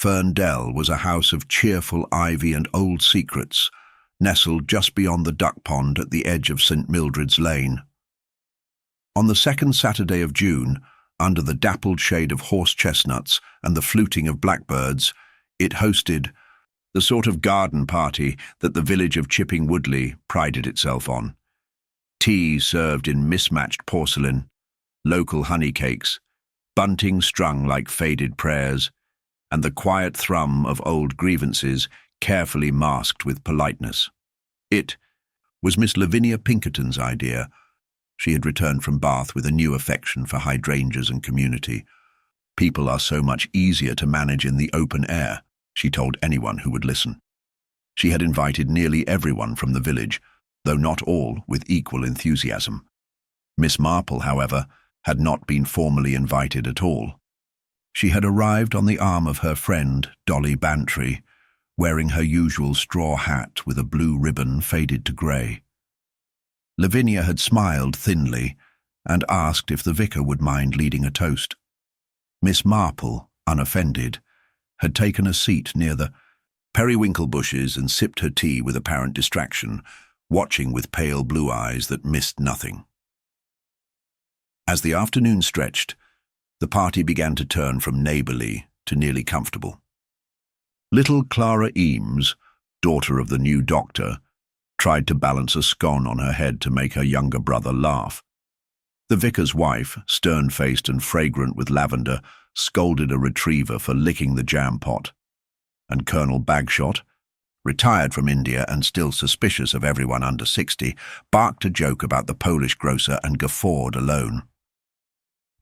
Ferndale was a house of cheerful ivy and old secrets, nestled just beyond the duck pond at the edge of St. Mildred's Lane. On the second Saturday of June, under the dappled shade of horse chestnuts and the fluting of blackbirds, it hosted the sort of garden party that the village of Chipping Woodley prided itself on. Tea served in mismatched porcelain, local honey cakes, bunting strung like faded prayers, and the quiet thrum of old grievances carefully masked with politeness. It was Miss Lavinia Pinkerton's idea. She had returned from Bath with a new affection for hydrangeas and community. People are so much easier to manage in the open air, she told anyone who would listen. She had invited nearly everyone from the village, though not all with equal enthusiasm. Miss Marple, however, had not been formally invited at all. She had arrived on the arm of her friend, Dolly Bantry, wearing her usual straw hat with a blue ribbon faded to grey. Lavinia had smiled thinly and asked if the vicar would mind leading a toast. Miss Marple, unoffended, had taken a seat near the periwinkle bushes and sipped her tea with apparent distraction, watching with pale blue eyes that missed nothing. As the afternoon stretched, the party began to turn from neighbourly to nearly comfortable. Little Clara Eames, daughter of the new doctor, tried to balance a scone on her head to make her younger brother laugh. The vicar's wife, stern-faced and fragrant with lavender, scolded a retriever for licking the jam pot. And Colonel Bagshot, retired from India and still suspicious of everyone under 60, barked a joke about the Polish grocer and guffawed alone.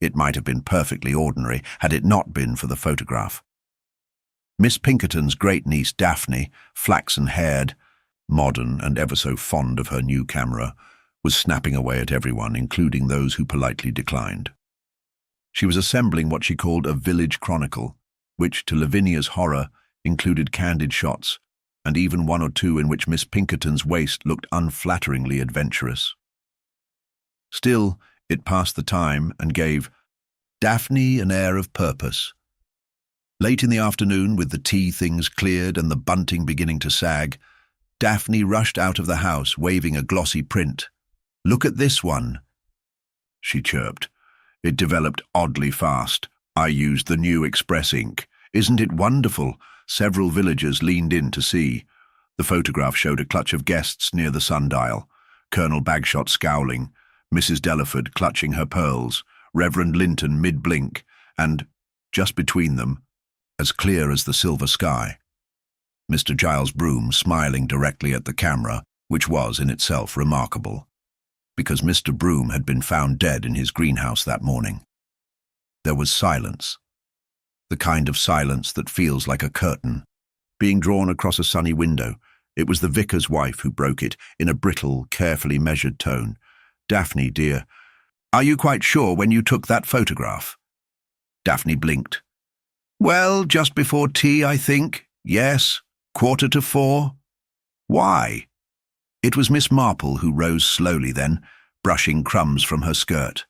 It might have been perfectly ordinary had it not been for the photograph. Miss Pinkerton's great-niece Daphne, flaxen-haired, modern and ever so fond of her new camera, was snapping away at everyone, including those who politely declined. She was assembling what she called a village chronicle, which, to Lavinia's horror, included candid shots, and even one or two in which Miss Pinkerton's waist looked unflatteringly adventurous. Still, it passed the time and gave Daphne an air of purpose. Late in the afternoon, with the tea things cleared and the bunting beginning to sag, Daphne rushed out of the house waving a glossy print. "Look at this one," she chirped. "It developed oddly fast. I used the new express ink. Isn't it wonderful?" Several villagers leaned in to see. The photograph showed a clutch of guests near the sundial, Colonel Bagshot scowling, Mrs. Delaford clutching her pearls, Reverend Linton mid-blink, and, just between them, as clear as the silver sky, Mr. Giles Broom smiling directly at the camera, which was in itself remarkable, because Mr. Broom had been found dead in his greenhouse that morning. There was silence, the kind of silence that feels like a curtain, being drawn across a sunny window. It was the vicar's wife who broke it, in a brittle, carefully measured tone. "Daphne, dear, are you quite sure when you took that photograph?" Daphne blinked. "Well, just before tea, I think. Yes, 3:45. "Why?" It was Miss Marple who rose slowly then, brushing crumbs from her skirt.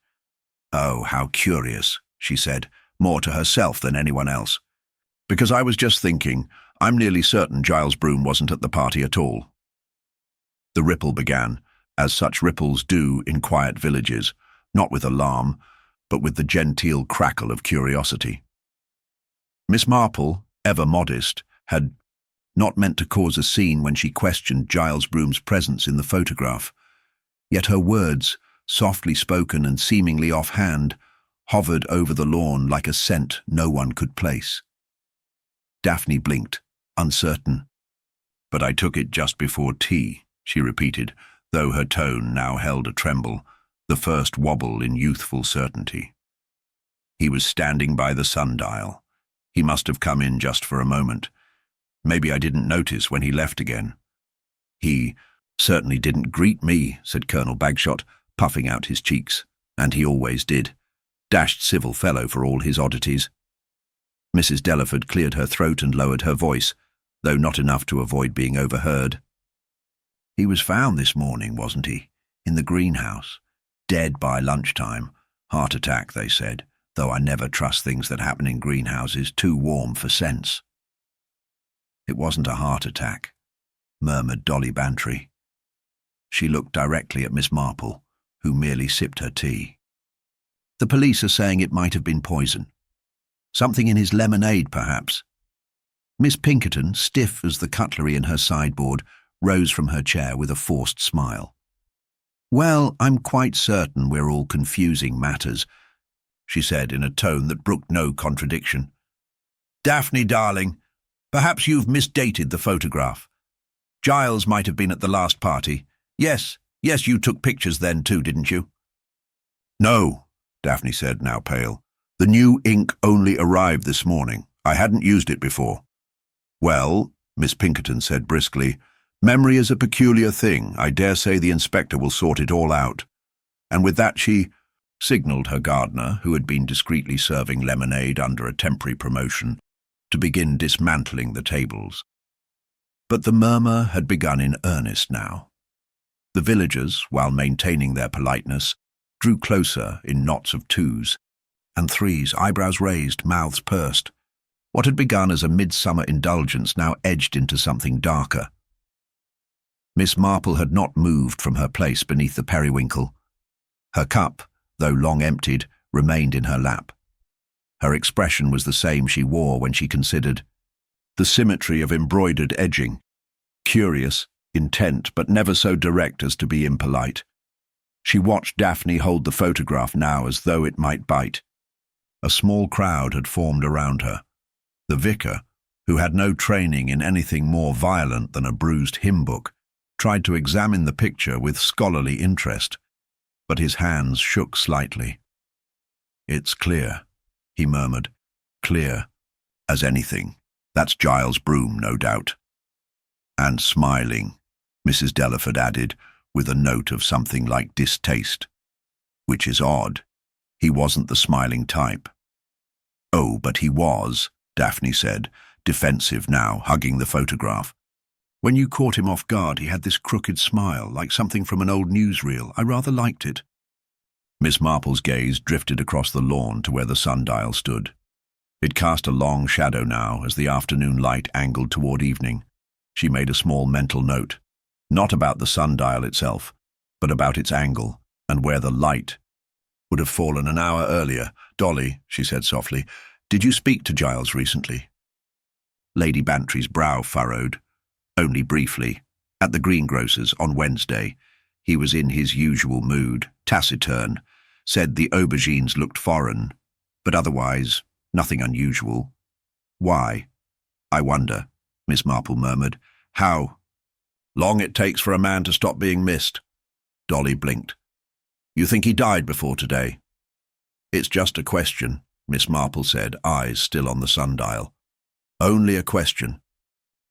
"Oh, how curious," she said, more to herself than anyone else. "Because I was just thinking, I'm nearly certain Giles Broom wasn't at the party at all." The ripple began, as such ripples do in quiet villages, not with alarm, but with the genteel crackle of curiosity. Miss Marple, ever modest, had not meant to cause a scene when she questioned Giles Broom's presence in the photograph, yet her words, softly spoken and seemingly offhand, hovered over the lawn like a scent no one could place. Daphne blinked, uncertain. "But I took it just before tea," she repeated, though her tone now held a tremble, the first wobble in youthful certainty. "He was standing by the sundial. He must have come in just for a moment. Maybe I didn't notice when he left again." "He certainly didn't greet me," said Colonel Bagshot, puffing out his cheeks. "And he always did. Dashed civil fellow for all his oddities." Mrs. Delaford cleared her throat and lowered her voice, though not enough to avoid being overheard. "He was found this morning, wasn't he? In the greenhouse. Dead by lunchtime. Heart attack, they said, though I never trust things that happen in greenhouses, too warm for sense." It wasn't a heart attack, murmured Dolly Bantry. She looked directly at Miss Marple, who merely sipped her tea. The police are saying it might have been poison. Something in his lemonade, perhaps. Miss Pinkerton, stiff as the cutlery in her sideboard, rose from her chair with a forced smile. "Well, I'm quite certain we're all confusing matters," she said in a tone that brooked no contradiction. "Daphne, darling, perhaps you've misdated the photograph. Giles might have been at the last party. Yes, you took pictures then too, didn't you?" "No," Daphne said, now pale. "The new ink only arrived this morning. I hadn't used it before." "Well," Miss Pinkerton said briskly, "memory is a peculiar thing. I dare say the inspector will sort it all out." And with that she signalled her gardener, who had been discreetly serving lemonade under a temporary promotion, to begin dismantling the tables. But the murmur had begun in earnest now. The villagers, while maintaining their politeness, drew closer in knots of twos and threes, eyebrows raised, mouths pursed. What had begun as a midsummer indulgence now edged into something darker. Miss Marple had not moved from her place beneath the periwinkle. Her cup, though long emptied, remained in her lap. Her expression was the same she wore when she considered the symmetry of embroidered edging, curious, intent, but never so direct as to be impolite. She watched Daphne hold the photograph now as though it might bite. A small crowd had formed around her. The vicar, who had no training in anything more violent than a bruised hymn book, tried to examine the picture with scholarly interest, but his hands shook slightly. "It's clear," he murmured. "Clear as anything. That's Giles' broom, no doubt." "And smiling," Mrs. Delaford added, with a note of something like distaste. "Which is odd. He wasn't the smiling type." "Oh, but he was," Daphne said, defensive now, hugging the photograph. "When you caught him off guard, he had this crooked smile, like something from an old newsreel. I rather liked it." Miss Marple's gaze drifted across the lawn to where the sundial stood. It cast a long shadow now as the afternoon light angled toward evening. She made a small mental note, not about the sundial itself, but about its angle and where the light would have fallen an hour earlier. "Dolly," she said softly, "did you speak to Giles recently?" Lady Bantry's brow furrowed. "Only briefly. At the greengrocer's on Wednesday. He was in his usual mood, taciturn, said the aubergines looked foreign, but otherwise nothing unusual." "Why?" "I wonder," Miss Marple murmured. "How long it takes for a man to stop being missed." Dolly blinked. "You think he died before today?" "It's just a question," Miss Marple said, eyes still on the sundial. "Only a question."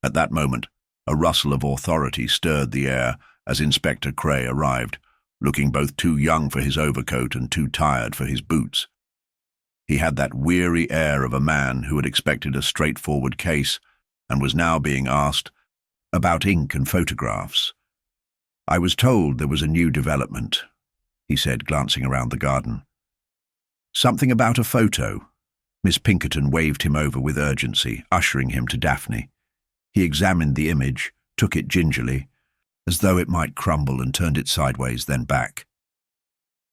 At that moment, a rustle of authority stirred the air as Inspector Cray arrived, looking both too young for his overcoat and too tired for his boots. He had that weary air of a man who had expected a straightforward case and was now being asked about ink and photographs. "I was told there was a new development," he said, glancing around the garden. "Something about a photo." Miss Pinkerton waved him over with urgency, ushering him to Daphne. He examined the image, took it gingerly, as though it might crumble, and turned it sideways, then back.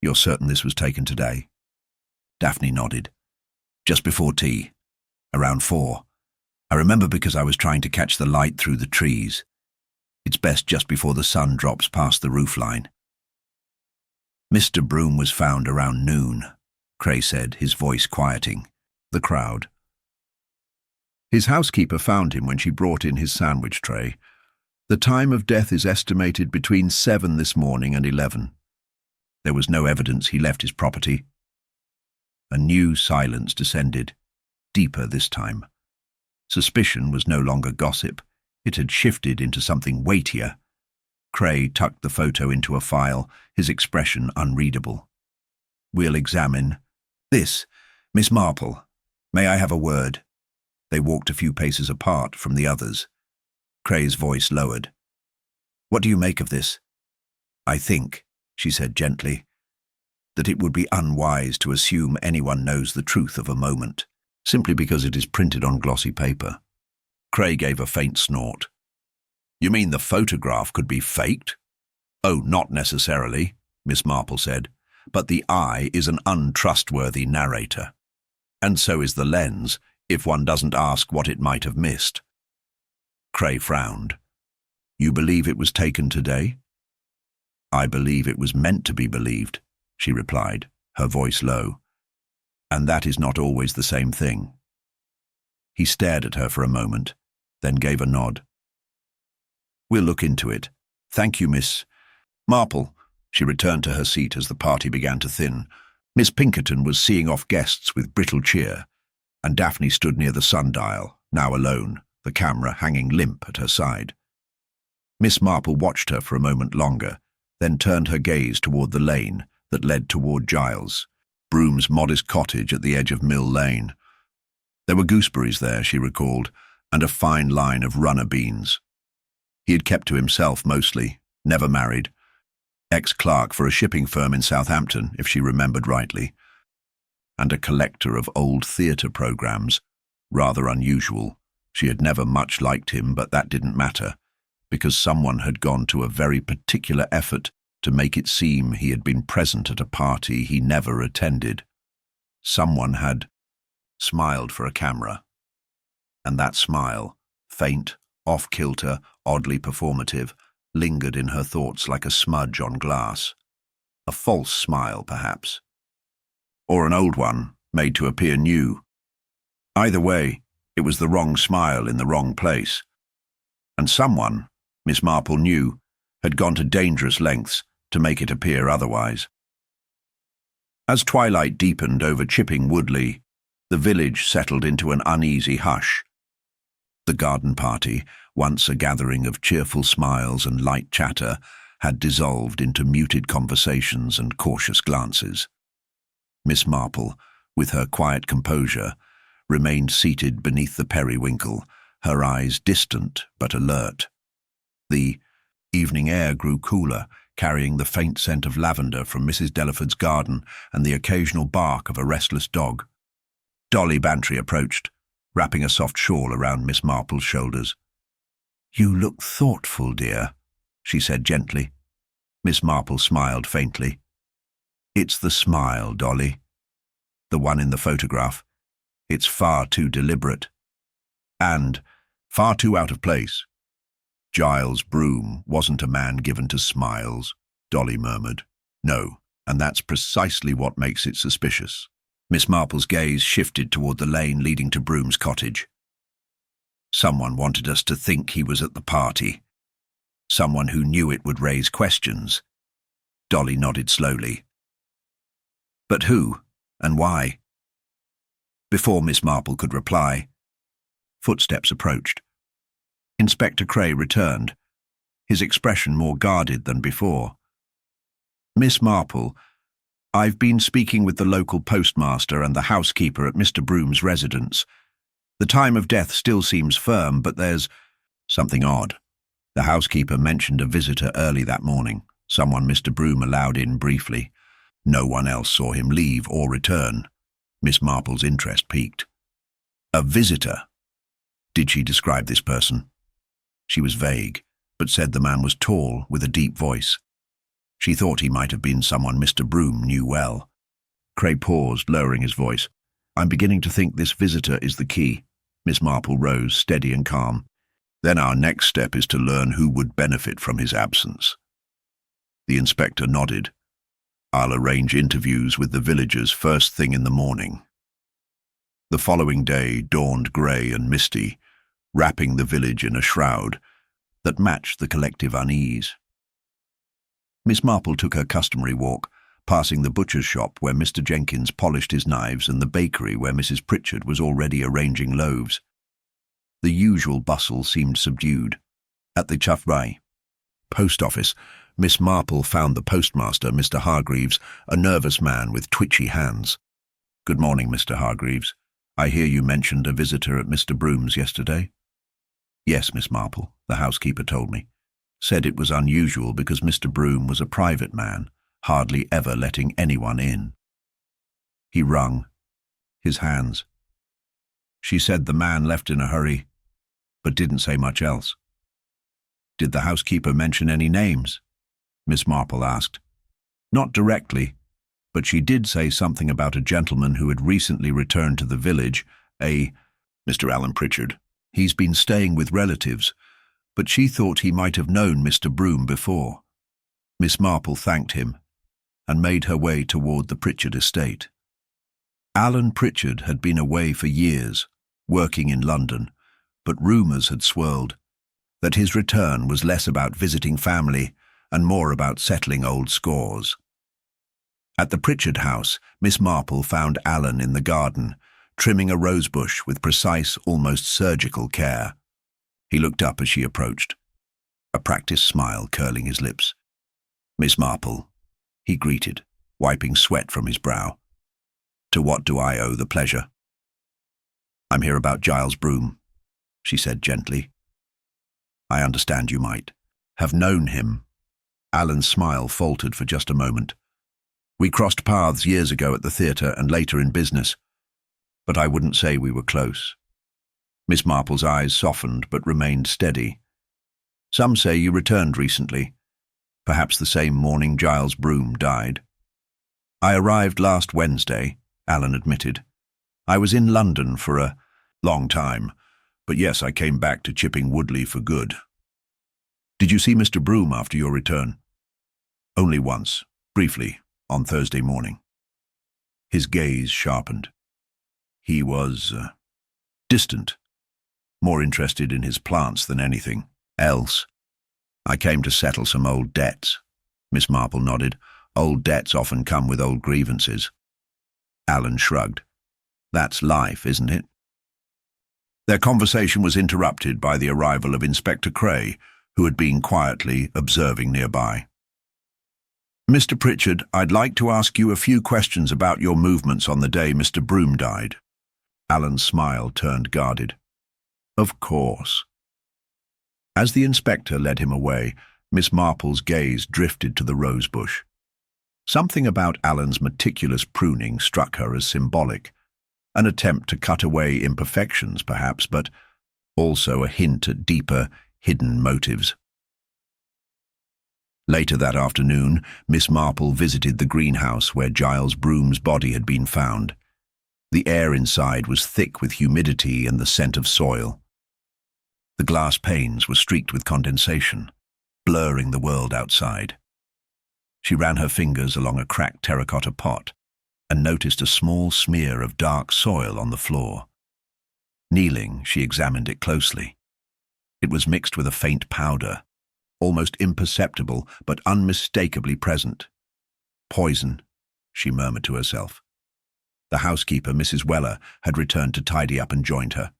"You're certain this was taken today?" Daphne nodded. "Just before tea. Around 4. I remember because I was trying to catch the light through the trees. It's best just before the sun drops past the roofline." "Mr. Broom was found around noon," Cray said, his voice quieting the crowd. "His housekeeper found him when she brought in his sandwich tray. The time of death is estimated between 7 this morning and 11. There was no evidence he left his property." A new silence descended, deeper this time. Suspicion was no longer gossip. It had shifted into something weightier. Cray tucked the photo into a file, his expression unreadable. "We'll examine this. Miss Marple, may I have a word?" They walked a few paces apart from the others. Cray's voice lowered. "What do you make of this?" "I think," she said gently, "that it would be unwise to assume anyone knows the truth of a moment, simply because it is printed on glossy paper. Cray gave a faint snort. You mean the photograph could be faked? Oh, not necessarily, Miss Marple said, but the eye is an untrustworthy narrator. And so is the lens, if one doesn't ask what it might have missed. Cray frowned. You believe it was taken today? I believe it was meant to be believed, she replied, her voice low. And that is not always the same thing. He stared at her for a moment, then gave a nod. We'll look into it. Thank you, Miss Marple. She returned to her seat as the party began to thin. Miss Pinkerton was seeing off guests with brittle cheer, and Daphne stood near the sundial, now alone, the camera hanging limp at her side. Miss Marple watched her for a moment longer, then turned her gaze toward the lane that led toward Giles, Broom's modest cottage at the edge of Mill Lane. There were gooseberries there, she recalled, and a fine line of runner beans. He had kept to himself mostly, never married. Ex-clerk for a shipping firm in Southampton, if she remembered rightly, and a collector of old theatre programmes, rather unusual. She had never much liked him, but that didn't matter, because someone had gone to a very particular effort to make it seem he had been present at a party he never attended. Someone had smiled for a camera, and that smile, faint, off-kilter, oddly performative, lingered in her thoughts like a smudge on glass. A false smile, perhaps. Or an old one, made to appear new. Either way, it was the wrong smile in the wrong place. And someone, Miss Marple knew, had gone to dangerous lengths to make it appear otherwise. As twilight deepened over Chipping Woodley, the village settled into an uneasy hush. The garden party, once a gathering of cheerful smiles and light chatter, had dissolved into muted conversations and cautious glances. Miss Marple, with her quiet composure, remained seated beneath the periwinkle, her eyes distant but alert. The evening air grew cooler, carrying the faint scent of lavender from Mrs. Delaford's garden and the occasional bark of a restless dog. Dolly Bantry approached, wrapping a soft shawl around Miss Marple's shoulders. "You look thoughtful, dear," she said gently. Miss Marple smiled faintly. "It's the smile, Dolly. The one in the photograph. It's far too deliberate. And far too out of place." "Giles Broom wasn't a man given to smiles," Dolly murmured. "No, and that's precisely what makes it suspicious." Miss Marple's gaze shifted toward the lane leading to Broom's cottage. "Someone wanted us to think he was at the party. Someone who knew it would raise questions." Dolly nodded slowly. "But who, and why?" Before Miss Marple could reply, footsteps approached. Inspector Cray returned, his expression more guarded than before. "Miss Marple, I've been speaking with the local postmaster and the housekeeper at Mr. Broom's residence. The time of death still seems firm, but there's something odd. The housekeeper mentioned a visitor early that morning, someone Mr. Broom allowed in briefly. No one else saw him leave or return." Miss Marple's interest piqued. "A visitor? Did she describe this person?" She was vague, but said the man was tall, with a deep voice. She thought he might have been someone Mr. Broom knew well. Cray paused, lowering his voice. "I'm beginning to think this visitor is the key." Miss Marple rose, steady and calm. "Then our next step is to learn who would benefit from his absence." The inspector nodded. "I'll arrange interviews with the villagers first thing in the morning." The following day dawned grey and misty, wrapping the village in a shroud that matched the collective unease. Miss Marple took her customary walk, passing the butcher's shop where Mr. Jenkins polished his knives and the bakery where Mrs. Pritchard was already arranging loaves. The usual bustle seemed subdued. At the Chuffray post office, Miss Marple found the postmaster, Mr. Hargreaves, a nervous man with twitchy hands. "Good morning, Mr. Hargreaves. I hear you mentioned a visitor at Mr. Broom's yesterday." "Yes, Miss Marple, the housekeeper told me. Said it was unusual because Mr. Broom was a private man, hardly ever letting anyone in." He wrung his hands. "She said the man left in a hurry." but didn't say much else. "Did the housekeeper mention any names?" Miss Marple asked. "Not directly, but she did say something about a gentleman who had recently returned to the village, Mr. Alan Pritchard. He's been staying with relatives, but she thought he might have known Mr. Broom before." Miss Marple thanked him and made her way toward the Pritchard estate. Alan Pritchard had been away for years, working in London, but rumours had swirled that his return was less about visiting family and more about settling old scores. At the Pritchard house, Miss Marple found Alan in the garden, trimming a rosebush with precise, almost surgical care. He looked up as she approached, a practiced smile curling his lips. "Miss Marple," he greeted, wiping sweat from his brow. "To what do I owe the pleasure?" "I'm here about Giles Broom," she said gently. "I understand you might have known him." Alan's smile faltered for just a moment. "We crossed paths years ago at the theatre and later in business, but I wouldn't say we were close." Miss Marple's eyes softened but remained steady. "Some say you returned recently, perhaps the same morning Giles Broom died." "I arrived last Wednesday," Alan admitted. "I was in London for a long time, but yes, I came back to Chipping Woodley for good." "Did you see Mr. Broom after your return?" "Only once, briefly, on Thursday morning." His gaze sharpened. He was distant, more interested in his plants than anything else. "I came to settle some old debts." Miss Marple nodded. "Old debts often come with old grievances." Alan shrugged. "That's life, isn't it?" Their conversation was interrupted by the arrival of Inspector Cray, who had been quietly observing nearby. "Mr. Pritchard, I'd like to ask you a few questions about your movements on the day Mr. Broom died." Alan's smile turned guarded. "Of course." As the inspector led him away, Miss Marple's gaze drifted to the rosebush. Something about Alan's meticulous pruning struck her as symbolic, an attempt to cut away imperfections, perhaps, but also a hint at deeper, hidden motives. Later that afternoon, Miss Marple visited the greenhouse where Giles Broom's body had been found. The air inside was thick with humidity and the scent of soil. The glass panes were streaked with condensation, blurring the world outside. She ran her fingers along a cracked terracotta pot and noticed a small smear of dark soil on the floor. Kneeling, she examined it closely. It was mixed with a faint powder, almost imperceptible but unmistakably present. "Poison," she murmured to herself. The housekeeper, Mrs. Weller, had returned to tidy up and joined her.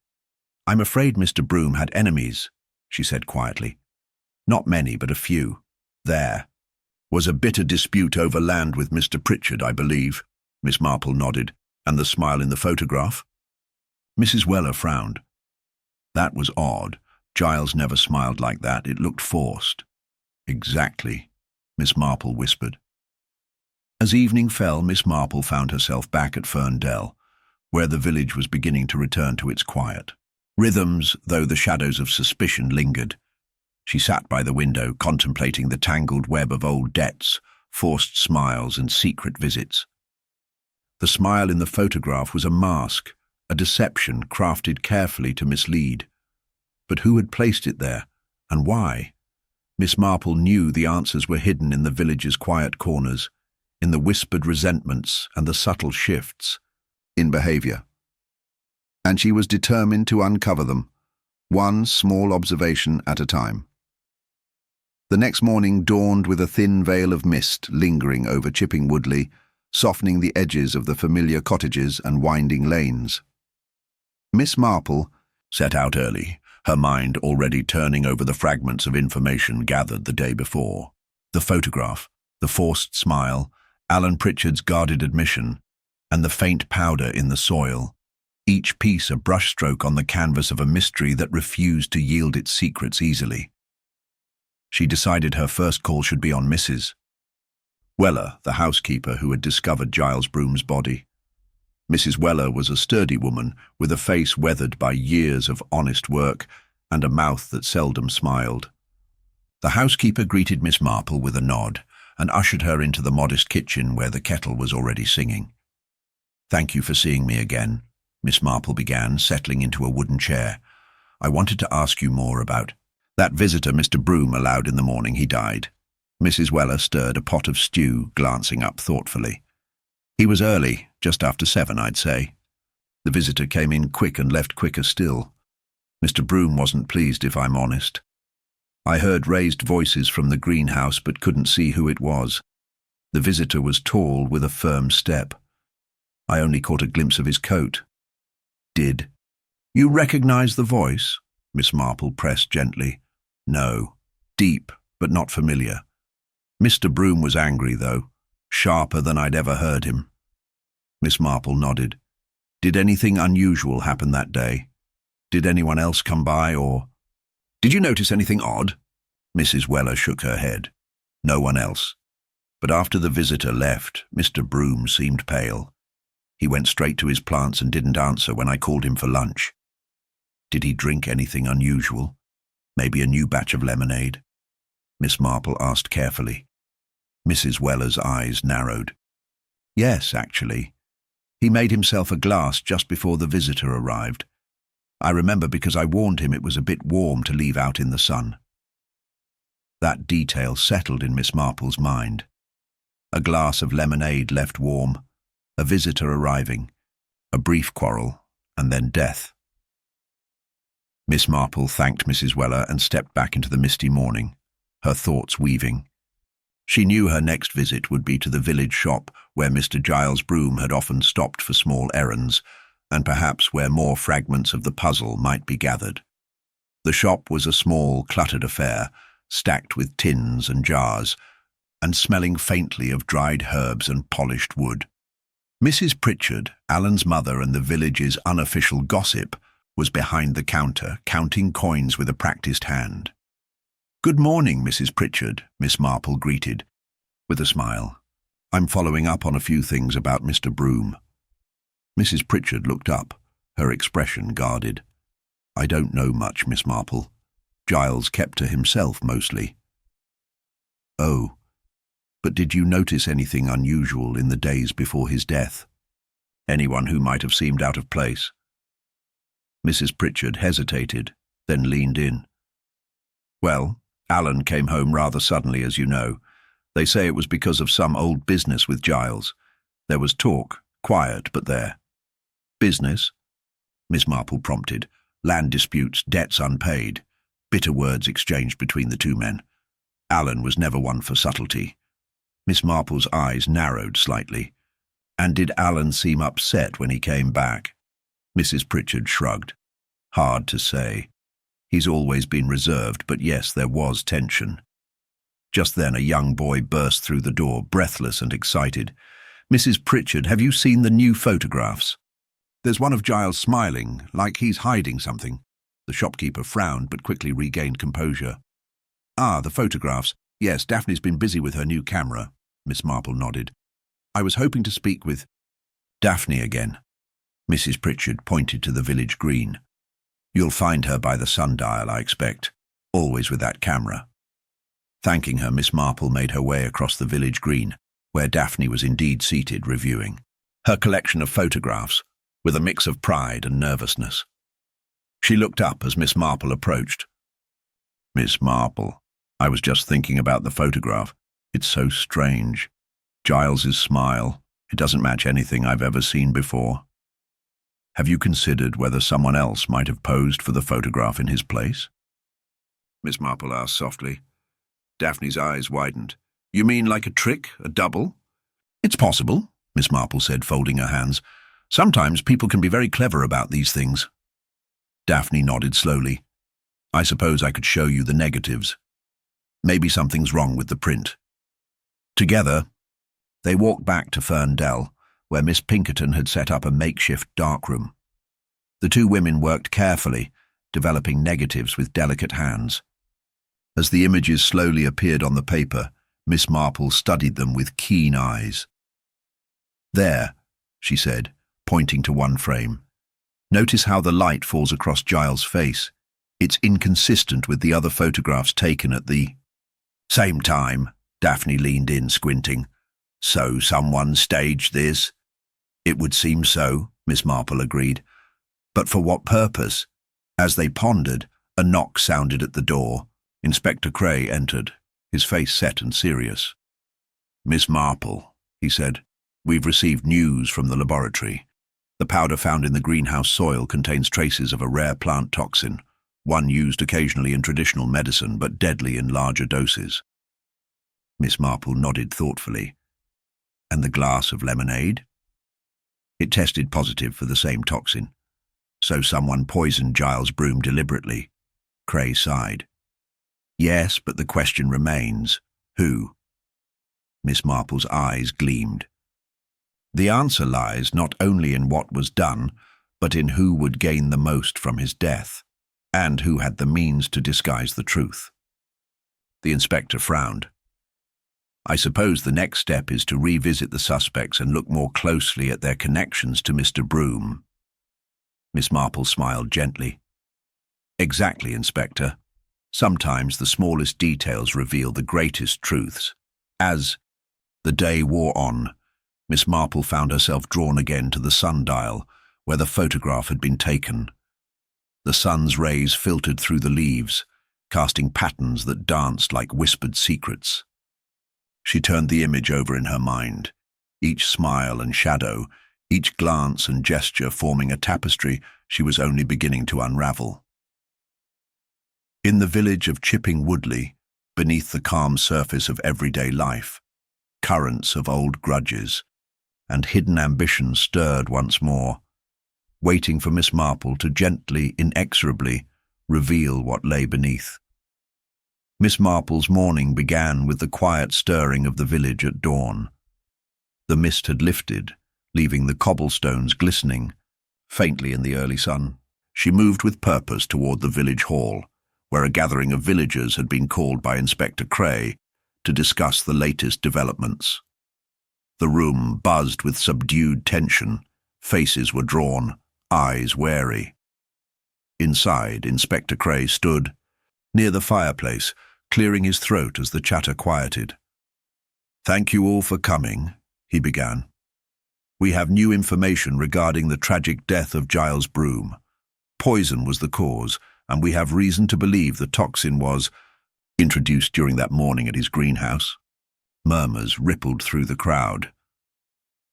"I'm afraid Mr. Broom had enemies," she said quietly. "Not many, but a few. There was a bitter dispute over land with Mr. Pritchard, I believe." Miss Marple nodded. "And the smile in the photograph?" Mrs. Weller frowned. "That was odd. Giles never smiled like that. It looked forced." "Exactly," Miss Marple whispered. As evening fell, Miss Marple found herself back at Ferndale, where the village was beginning to return to its quiet. Rhythms, though the shadows of suspicion lingered. She sat by the window, contemplating the tangled web of old debts, forced smiles and secret visits. The smile in the photograph was a mask, a deception crafted carefully to mislead. But who had placed it there, and why? Miss Marple knew the answers were hidden in the village's quiet corners, in the whispered resentments and the subtle shifts in behaviour. And she was determined to uncover them, one small observation at a time. The next morning dawned with a thin veil of mist lingering over Chipping Woodley, softening the edges of the familiar cottages and winding lanes. Miss Marple set out early, her mind already turning over the fragments of information gathered the day before. The photograph, the forced smile, Alan Pritchard's guarded admission, and the faint powder in the soil, each piece a brushstroke on the canvas of a mystery that refused to yield its secrets easily. She decided her first call should be on Mrs. Weller, the housekeeper who had discovered Giles Broom's body. Mrs. Weller was a sturdy woman with a face weathered by years of honest work and a mouth that seldom smiled. The housekeeper greeted Miss Marple with a nod and ushered her into the modest kitchen where the kettle was already singing. "Thank you for seeing me again," Miss Marple began, settling into a wooden chair. "I wanted to ask you more about that visitor Mr. Broom allowed in the morning he died." Mrs. Weller stirred a pot of stew, glancing up thoughtfully. "He was early, just after 7, I'd say. The visitor came in quick and left quicker still. Mr. Broom wasn't pleased, if I'm honest. I heard raised voices from the greenhouse but couldn't see who it was. The visitor was tall with a firm step. I only caught a glimpse of his coat." "Did you recognize the voice?" Miss Marple pressed gently. "No. Deep, but not familiar. Mr. Broom was angry, though, sharper than I'd ever heard him." Miss Marple nodded. "Did anything unusual happen that day? Did anyone else come by, or—" "Did you notice anything odd?" Mrs. Weller shook her head. "No one else. But after the visitor left, Mr. Broom seemed pale. He went straight to his plants and didn't answer when I called him for lunch." "Did he drink anything unusual? Maybe a new batch of lemonade?" Miss Marple asked carefully. Mrs. Weller's eyes narrowed. "Yes, actually. He made himself a glass just before the visitor arrived. I remember because I warned him it was a bit warm to leave out in the sun." That detail settled in Miss Marple's mind. A glass of lemonade left warm, a visitor arriving, a brief quarrel, and then death. Miss Marple thanked Mrs. Weller and stepped back into the misty morning, her thoughts weaving. She knew her next visit would be to the village shop where Mr. Giles Broom had often stopped for small errands, and perhaps where more fragments of the puzzle might be gathered. The shop was a small, cluttered affair, stacked with tins and jars, and smelling faintly of dried herbs and polished wood. Mrs. Pritchard, Alan's mother and the village's unofficial gossip, was behind the counter, counting coins with a practiced hand. "Good morning, Mrs. Pritchard," Miss Marple greeted, with a smile. "I'm following up on a few things about Mr. Broom." Mrs. Pritchard looked up, her expression guarded. "I don't know much, Miss Marple. Giles kept to himself mostly." "Oh, but did you notice anything unusual in the days before his death? Anyone who might have seemed out of place?" Mrs. Pritchard hesitated, then leaned in. "Well, Alan came home rather suddenly, as you know. They say it was because of some old business with Giles. There was talk, quiet, but there." "Business?" Miss Marple prompted. "Land disputes, debts unpaid." Bitter words exchanged between the two men. Alan was never one for subtlety. Miss Marple's eyes narrowed slightly. "And did Alan seem upset when he came back?" Mrs. Pritchard shrugged. "Hard to say. He's always been reserved, but yes, there was tension." Just then a young boy burst through the door, breathless and excited. "Mrs. Pritchard, have you seen the new photographs? There's one of Giles smiling, like he's hiding something." The shopkeeper frowned, but quickly regained composure. "Ah, the photographs. Yes, Daphne's been busy with her new camera." Miss Marple nodded. "I was hoping to speak with—" "Daphne again." Mrs. Pritchard pointed to the village green. "You'll find her by the sundial, I expect, always with that camera." Thanking her, Miss Marple made her way across the village green, where Daphne was indeed seated, reviewing her collection of photographs, with a mix of pride and nervousness. She looked up as Miss Marple approached. "Miss Marple, I was just thinking about the photograph. It's so strange. Giles's smile, it doesn't match anything I've ever seen before. Have you considered whether someone else might have posed for the photograph in his place?" Miss Marple asked softly. Daphne's eyes widened. "You mean like a trick, a double?" "It's possible," Miss Marple said, folding her hands. "Sometimes people can be very clever about these things." Daphne nodded slowly. "I suppose I could show you the negatives. Maybe something's wrong with the print." Together, they walked back to Ferndale, where Miss Pinkerton had set up a makeshift darkroom. The two women worked carefully, developing negatives with delicate hands. As the images slowly appeared on the paper, Miss Marple studied them with keen eyes. "There," she said, pointing to one frame. "Notice how the light falls across Giles' face. It's inconsistent with the other photographs taken at the same time. Daphne leaned in, squinting. So someone staged this? It would seem so, Miss Marple agreed. But for what purpose? As they pondered, a knock sounded at the door. Inspector Cray entered, his face set and serious. Miss Marple, he said, we've received news from the laboratory. The powder found in the greenhouse soil contains traces of a rare plant toxin, one used occasionally in traditional medicine but deadly in larger doses. Miss Marple nodded thoughtfully. And the glass of lemonade? It tested positive for the same toxin. So someone poisoned Giles' broom deliberately. Cray sighed. Yes, but the question remains. Who? Miss Marple's eyes gleamed. The answer lies not only in what was done, but in who would gain the most from his death, and who had the means to disguise the truth. The inspector frowned. I suppose the next step is to revisit the suspects and look more closely at their connections to Mr. Broom. Miss Marple smiled gently. Exactly, Inspector. Sometimes the smallest details reveal the greatest truths. As the day wore on, Miss Marple found herself drawn again to the sundial, where the photograph had been taken. The sun's rays filtered through the leaves, casting patterns that danced like whispered secrets. She turned the image over in her mind, each smile and shadow, each glance and gesture forming a tapestry she was only beginning to unravel. In the village of Chipping Woodley, beneath the calm surface of everyday life, currents of old grudges and hidden ambitions stirred once more, waiting for Miss Marple to gently, inexorably reveal what lay beneath. Miss Marple's morning began with the quiet stirring of the village at dawn. The mist had lifted, leaving the cobblestones glistening, faintly in the early sun. She moved with purpose toward the village hall, where a gathering of villagers had been called by Inspector Cray to discuss the latest developments. The room buzzed with subdued tension, faces were drawn, eyes wary. Inside, Inspector Cray stood, near the fireplace, clearing his throat as the chatter quieted. Thank you all for coming, he began. We have new information regarding the tragic death of Giles Broom. Poison was the cause, and we have reason to believe the toxin was introduced during that morning at his greenhouse. Murmurs rippled through the crowd.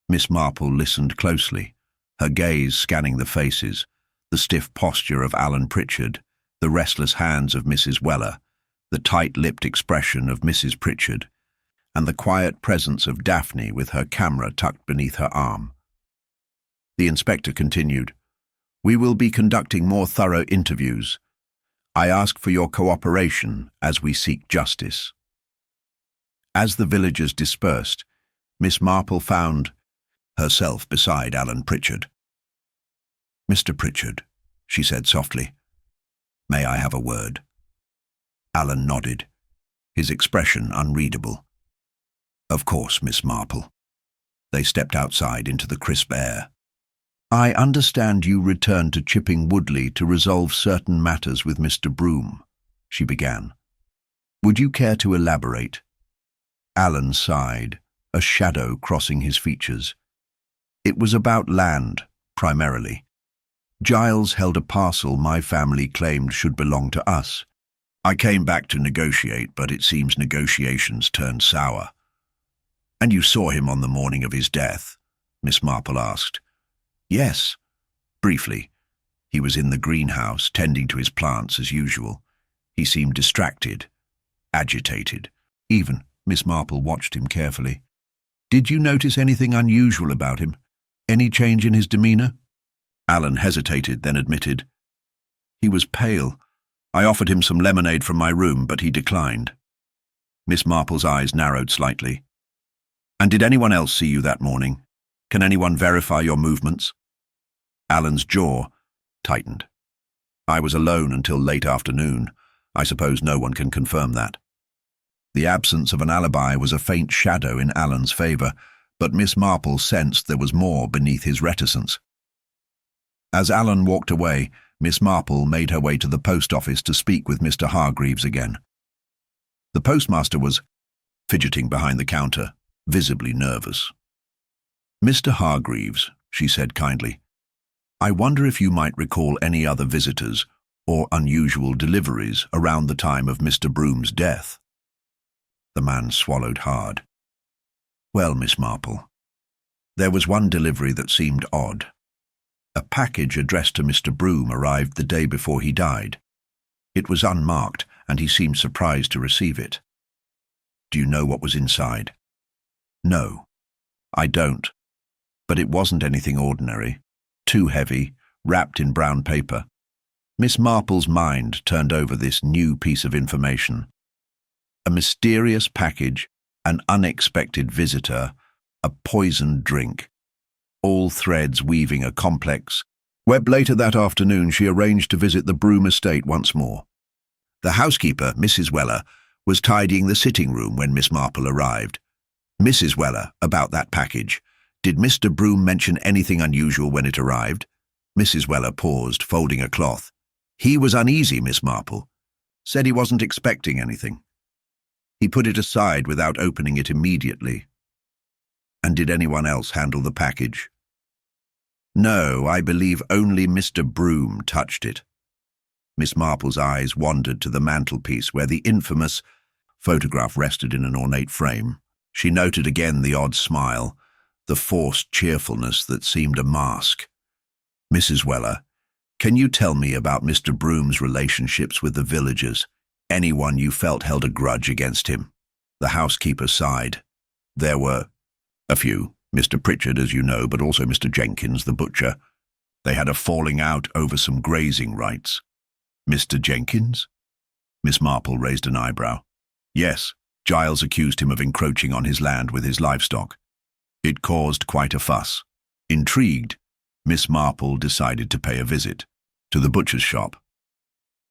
Miss Marple listened closely, her gaze scanning the faces, the stiff posture of Alan Pritchard, the restless hands of Mrs. Weller, the tight-lipped expression of Mrs. Pritchard, and the quiet presence of Daphne with her camera tucked beneath her arm. The inspector continued, We will be conducting more thorough interviews. I ask for your cooperation as we seek justice. As the villagers dispersed, Miss Marple found herself beside Alan Pritchard. Mr. Pritchard, she said softly, may I have a word? Alan nodded, his expression unreadable. Of course, Miss Marple. They stepped outside into the crisp air. I understand you returned to Chipping Woodley to resolve certain matters with Mr. Broom, she began. Would you care to elaborate? Alan sighed, a shadow crossing his features. It was about land, primarily. Giles held a parcel my family claimed should belong to us. I came back to negotiate, but it seems negotiations turned sour. And you saw him on the morning of his death? Miss Marple asked. Yes, briefly. He was in the greenhouse, tending to his plants as usual. He seemed distracted, agitated. Even Miss Marple watched him carefully. Did you notice anything unusual about him? Any change in his demeanor? Alan hesitated, then admitted. He was pale. I offered him some lemonade from my room, but he declined. Miss Marple's eyes narrowed slightly. And did anyone else see you that morning? Can anyone verify your movements? Alan's jaw tightened. I was alone until late afternoon. I suppose no one can confirm that. The absence of an alibi was a faint shadow in Alan's favor, but Miss Marple sensed there was more beneath his reticence. As Alan walked away, Miss Marple made her way to the post office to speak with Mr. Hargreaves again. The postmaster was fidgeting behind the counter, visibly nervous. "Mr. Hargreaves," she said kindly, "I wonder if you might recall any other visitors or unusual deliveries around the time of Mr. Broom's death?" The man swallowed hard. "Well, Miss Marple, there was one delivery that seemed odd. A package addressed to Mr. Broom arrived the day before he died. It was unmarked, and he seemed surprised to receive it. Do you know what was inside?" "No, I don't. But it wasn't anything ordinary. Too heavy, wrapped in brown paper." Miss Marple's mind turned over this new piece of information. A mysterious package, an unexpected visitor, a poisoned drink. All threads weaving a complex web. Later that afternoon, she arranged to visit the Broom estate once more. The housekeeper, Mrs. Weller, was tidying the sitting room when Miss Marple arrived. "Mrs. Weller, about that package. Did Mr. Broom mention anything unusual when it arrived?" Mrs. Weller paused, folding a cloth. "He was uneasy, Miss Marple. Said he wasn't expecting anything. He put it aside without opening it immediately." "And did anyone else handle the package?" "No, I believe only Mr. Broom touched it." Miss Marple's eyes wandered to the mantelpiece where the infamous photograph rested in an ornate frame. She noted again the odd smile, the forced cheerfulness that seemed a mask. "Mrs. Weller, can you tell me about Mr. Broom's relationships with the villagers? Anyone you felt held a grudge against him?" The housekeeper sighed. "There were a few. Mr. Pritchard, as you know, but also Mr. Jenkins, the butcher. They had a falling out over some grazing rights." "Mr. Jenkins?" Miss Marple raised an eyebrow. "Yes, Giles accused him of encroaching on his land with his livestock. It caused quite a fuss. Intrigued, Miss Marple decided to pay a visit to the butcher's shop.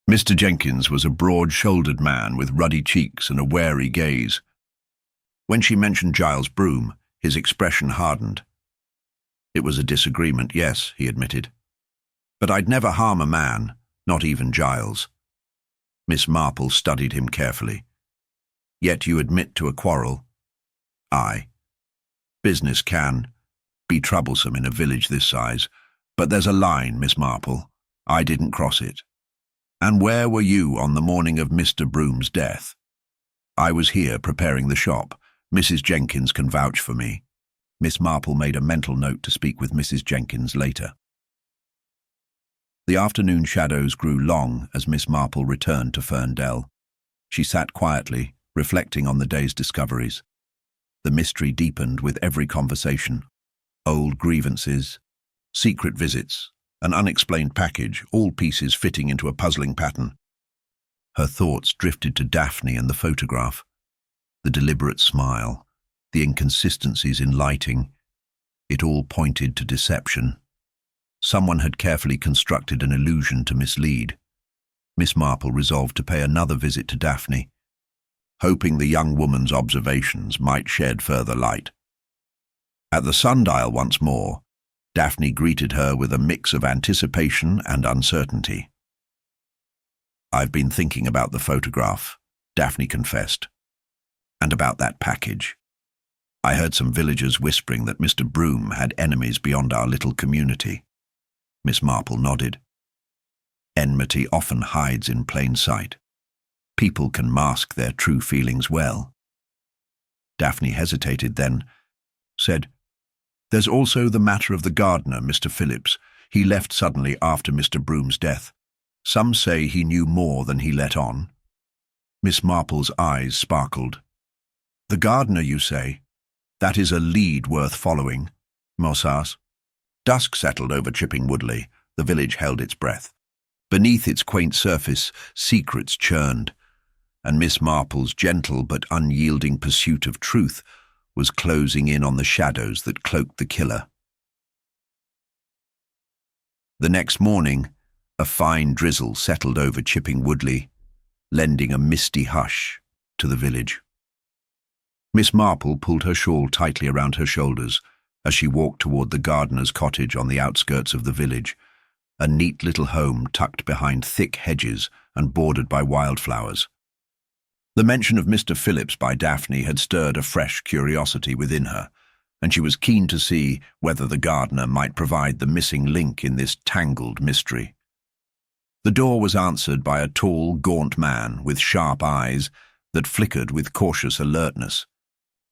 Mr. Jenkins was a broad-shouldered man with ruddy cheeks and a wary gaze. When she mentioned Giles Broom, his expression hardened. "It was a disagreement, yes," he admitted. "But I'd never harm a man, not even Giles." Miss Marple studied him carefully. "Yet you admit to a quarrel?" "Aye. Business can be troublesome in a village this size, but there's a line, Miss Marple. I didn't cross it." "And where were you on the morning of Mr. Broom's death?" "I was here preparing the shop. Mrs. Jenkins can vouch for me." Miss Marple made a mental note to speak with Mrs. Jenkins later. The afternoon shadows grew long as Miss Marple returned to Ferndale. She sat quietly, reflecting on the day's discoveries. The mystery deepened with every conversation. Old grievances, secret visits, an unexplained package, all pieces fitting into a puzzling pattern. Her thoughts drifted to Daphne and the photograph. The deliberate smile, the inconsistencies in lighting, it all pointed to deception. Someone had carefully constructed an illusion to mislead. Miss Marple resolved to pay another visit to Daphne, hoping the young woman's observations might shed further light. At the sundial once more, Daphne greeted her with a mix of anticipation and uncertainty. "I've been thinking about the photograph," Daphne confessed. "And about that package. I heard some villagers whispering that Mr. Broom had enemies beyond our little community." Miss Marple nodded. "Enmity often hides in plain sight. People can mask their true feelings well." Daphne hesitated, then said, "There's also the matter of the gardener, Mr. Phillips. He left suddenly after Mr. Broom's death. Some say he knew more than he let on." Miss Marple's eyes sparkled. "The gardener, you say? That is a lead worth following, Mossas." Dusk settled over Chipping Woodley. The village held its breath. Beneath its quaint surface, secrets churned, and Miss Marple's gentle but unyielding pursuit of truth was closing in on the shadows that cloaked the killer. The next morning, a fine drizzle settled over Chipping Woodley, lending a misty hush to the village. Miss Marple pulled her shawl tightly around her shoulders as she walked toward the gardener's cottage on the outskirts of the village. a neat little home tucked behind thick hedges and bordered by wildflowers. The mention of Mr. Phillips by Daphne had stirred a fresh curiosity within her, and she was keen to see whether the gardener might provide the missing link in this tangled mystery. The door was answered by a tall, gaunt man with sharp eyes that flickered with cautious alertness.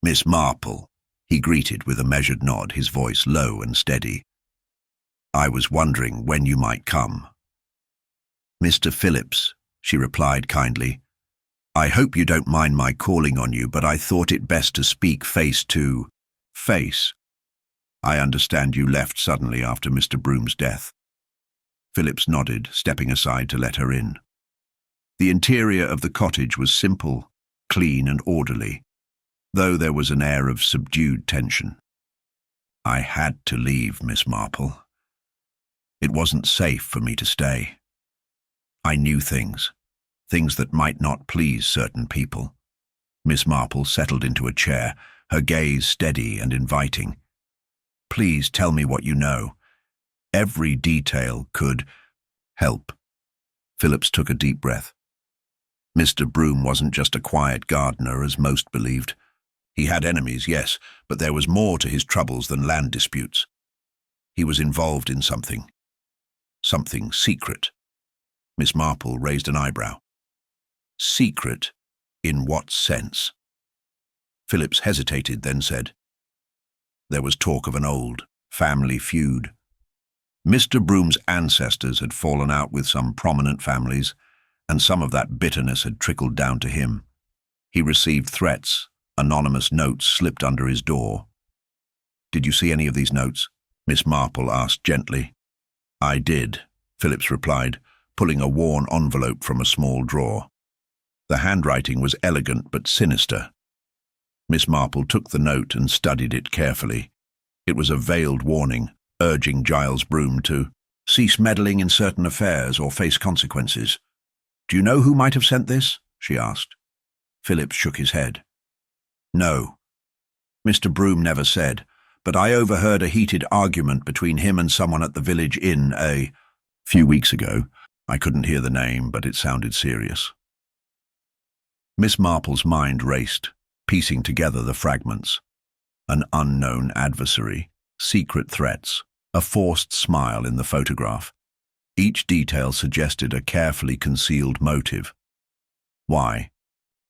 "Miss Marple," he greeted with a measured nod, his voice low and steady. "I was wondering when you might come." "Mr. Phillips," she replied kindly. "I hope you don't mind my calling on you, but I thought it best to speak face to face. I understand you left suddenly after Mr. Broom's death." Phillips nodded, stepping aside to let her in. The interior of the cottage was simple, clean and orderly, though there was an air of subdued tension. "I had to leave, Miss Marple. It wasn't safe for me to stay. I knew things that might not please certain people." Miss Marple settled into a chair, her gaze steady and inviting. "Please tell me what you know. Every detail could help." Phillips took a deep breath. Mr. Broom wasn't just a quiet gardener, as most believed. He had enemies, yes, but there was more to his troubles than land disputes. He was involved in something secret. Miss Marple raised an eyebrow. "Secret? In what sense?" Phillips hesitated, then said, "There was talk of an old family feud. Mr. Broom's ancestors had fallen out with some prominent families, and some of that bitterness had trickled down to him. He received threats, anonymous notes slipped under his door." "Did you see any of these notes?" Miss Marple asked gently. "I did," Phillips replied, pulling a worn envelope from a small drawer. The handwriting was elegant but sinister. Miss Marple took the note and studied it carefully. It was a veiled warning, urging Giles Broom to cease meddling in certain affairs or face consequences. "Do you know who might have sent this?" she asked. Phillips shook his head. "No. Mr. Broom never said, but I overheard a heated argument between him and someone at the village inn a few weeks ago. I couldn't hear the name, but it sounded serious." Miss Marple's mind raced, piecing together the fragments. An unknown adversary, secret threats, a forced smile in the photograph. Each detail suggested a carefully concealed motive. "Why?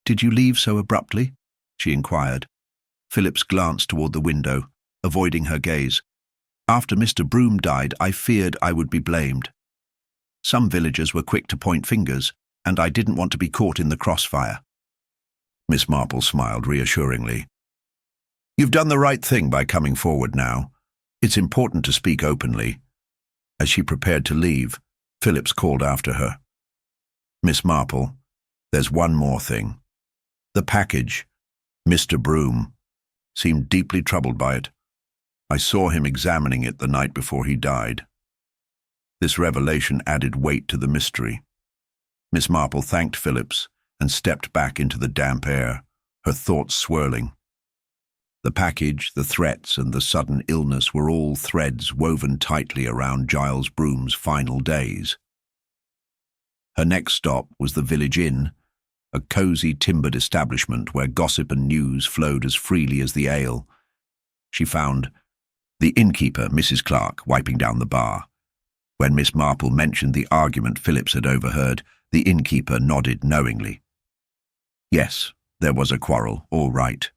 Did you leave so abruptly?" she inquired. Phillips glanced toward the window, avoiding her gaze. "After Mr. Broom died, I feared I would be blamed. Some villagers were quick to point fingers, and I didn't want to be caught in the crossfire." Miss Marple smiled reassuringly. "You've done the right thing by coming forward now. It's important to speak openly." As she prepared to leave, Phillips called after her. "Miss Marple, there's one more thing. The package. Mr. Broom seemed deeply troubled by it. I saw him examining it the night before he died." This revelation added weight to the mystery. Miss Marple thanked Phillips and stepped back into the damp air, her thoughts swirling. The package, the threats, and the sudden illness were all threads woven tightly around Giles Broom's final days. Her next stop was the village inn, a cosy timbered establishment where gossip and news flowed as freely as the ale. She found the innkeeper, Mrs. Clark, wiping down the bar. When Miss Marple mentioned the argument Phillips had overheard, the innkeeper nodded knowingly. "Yes, there was a quarrel, all right.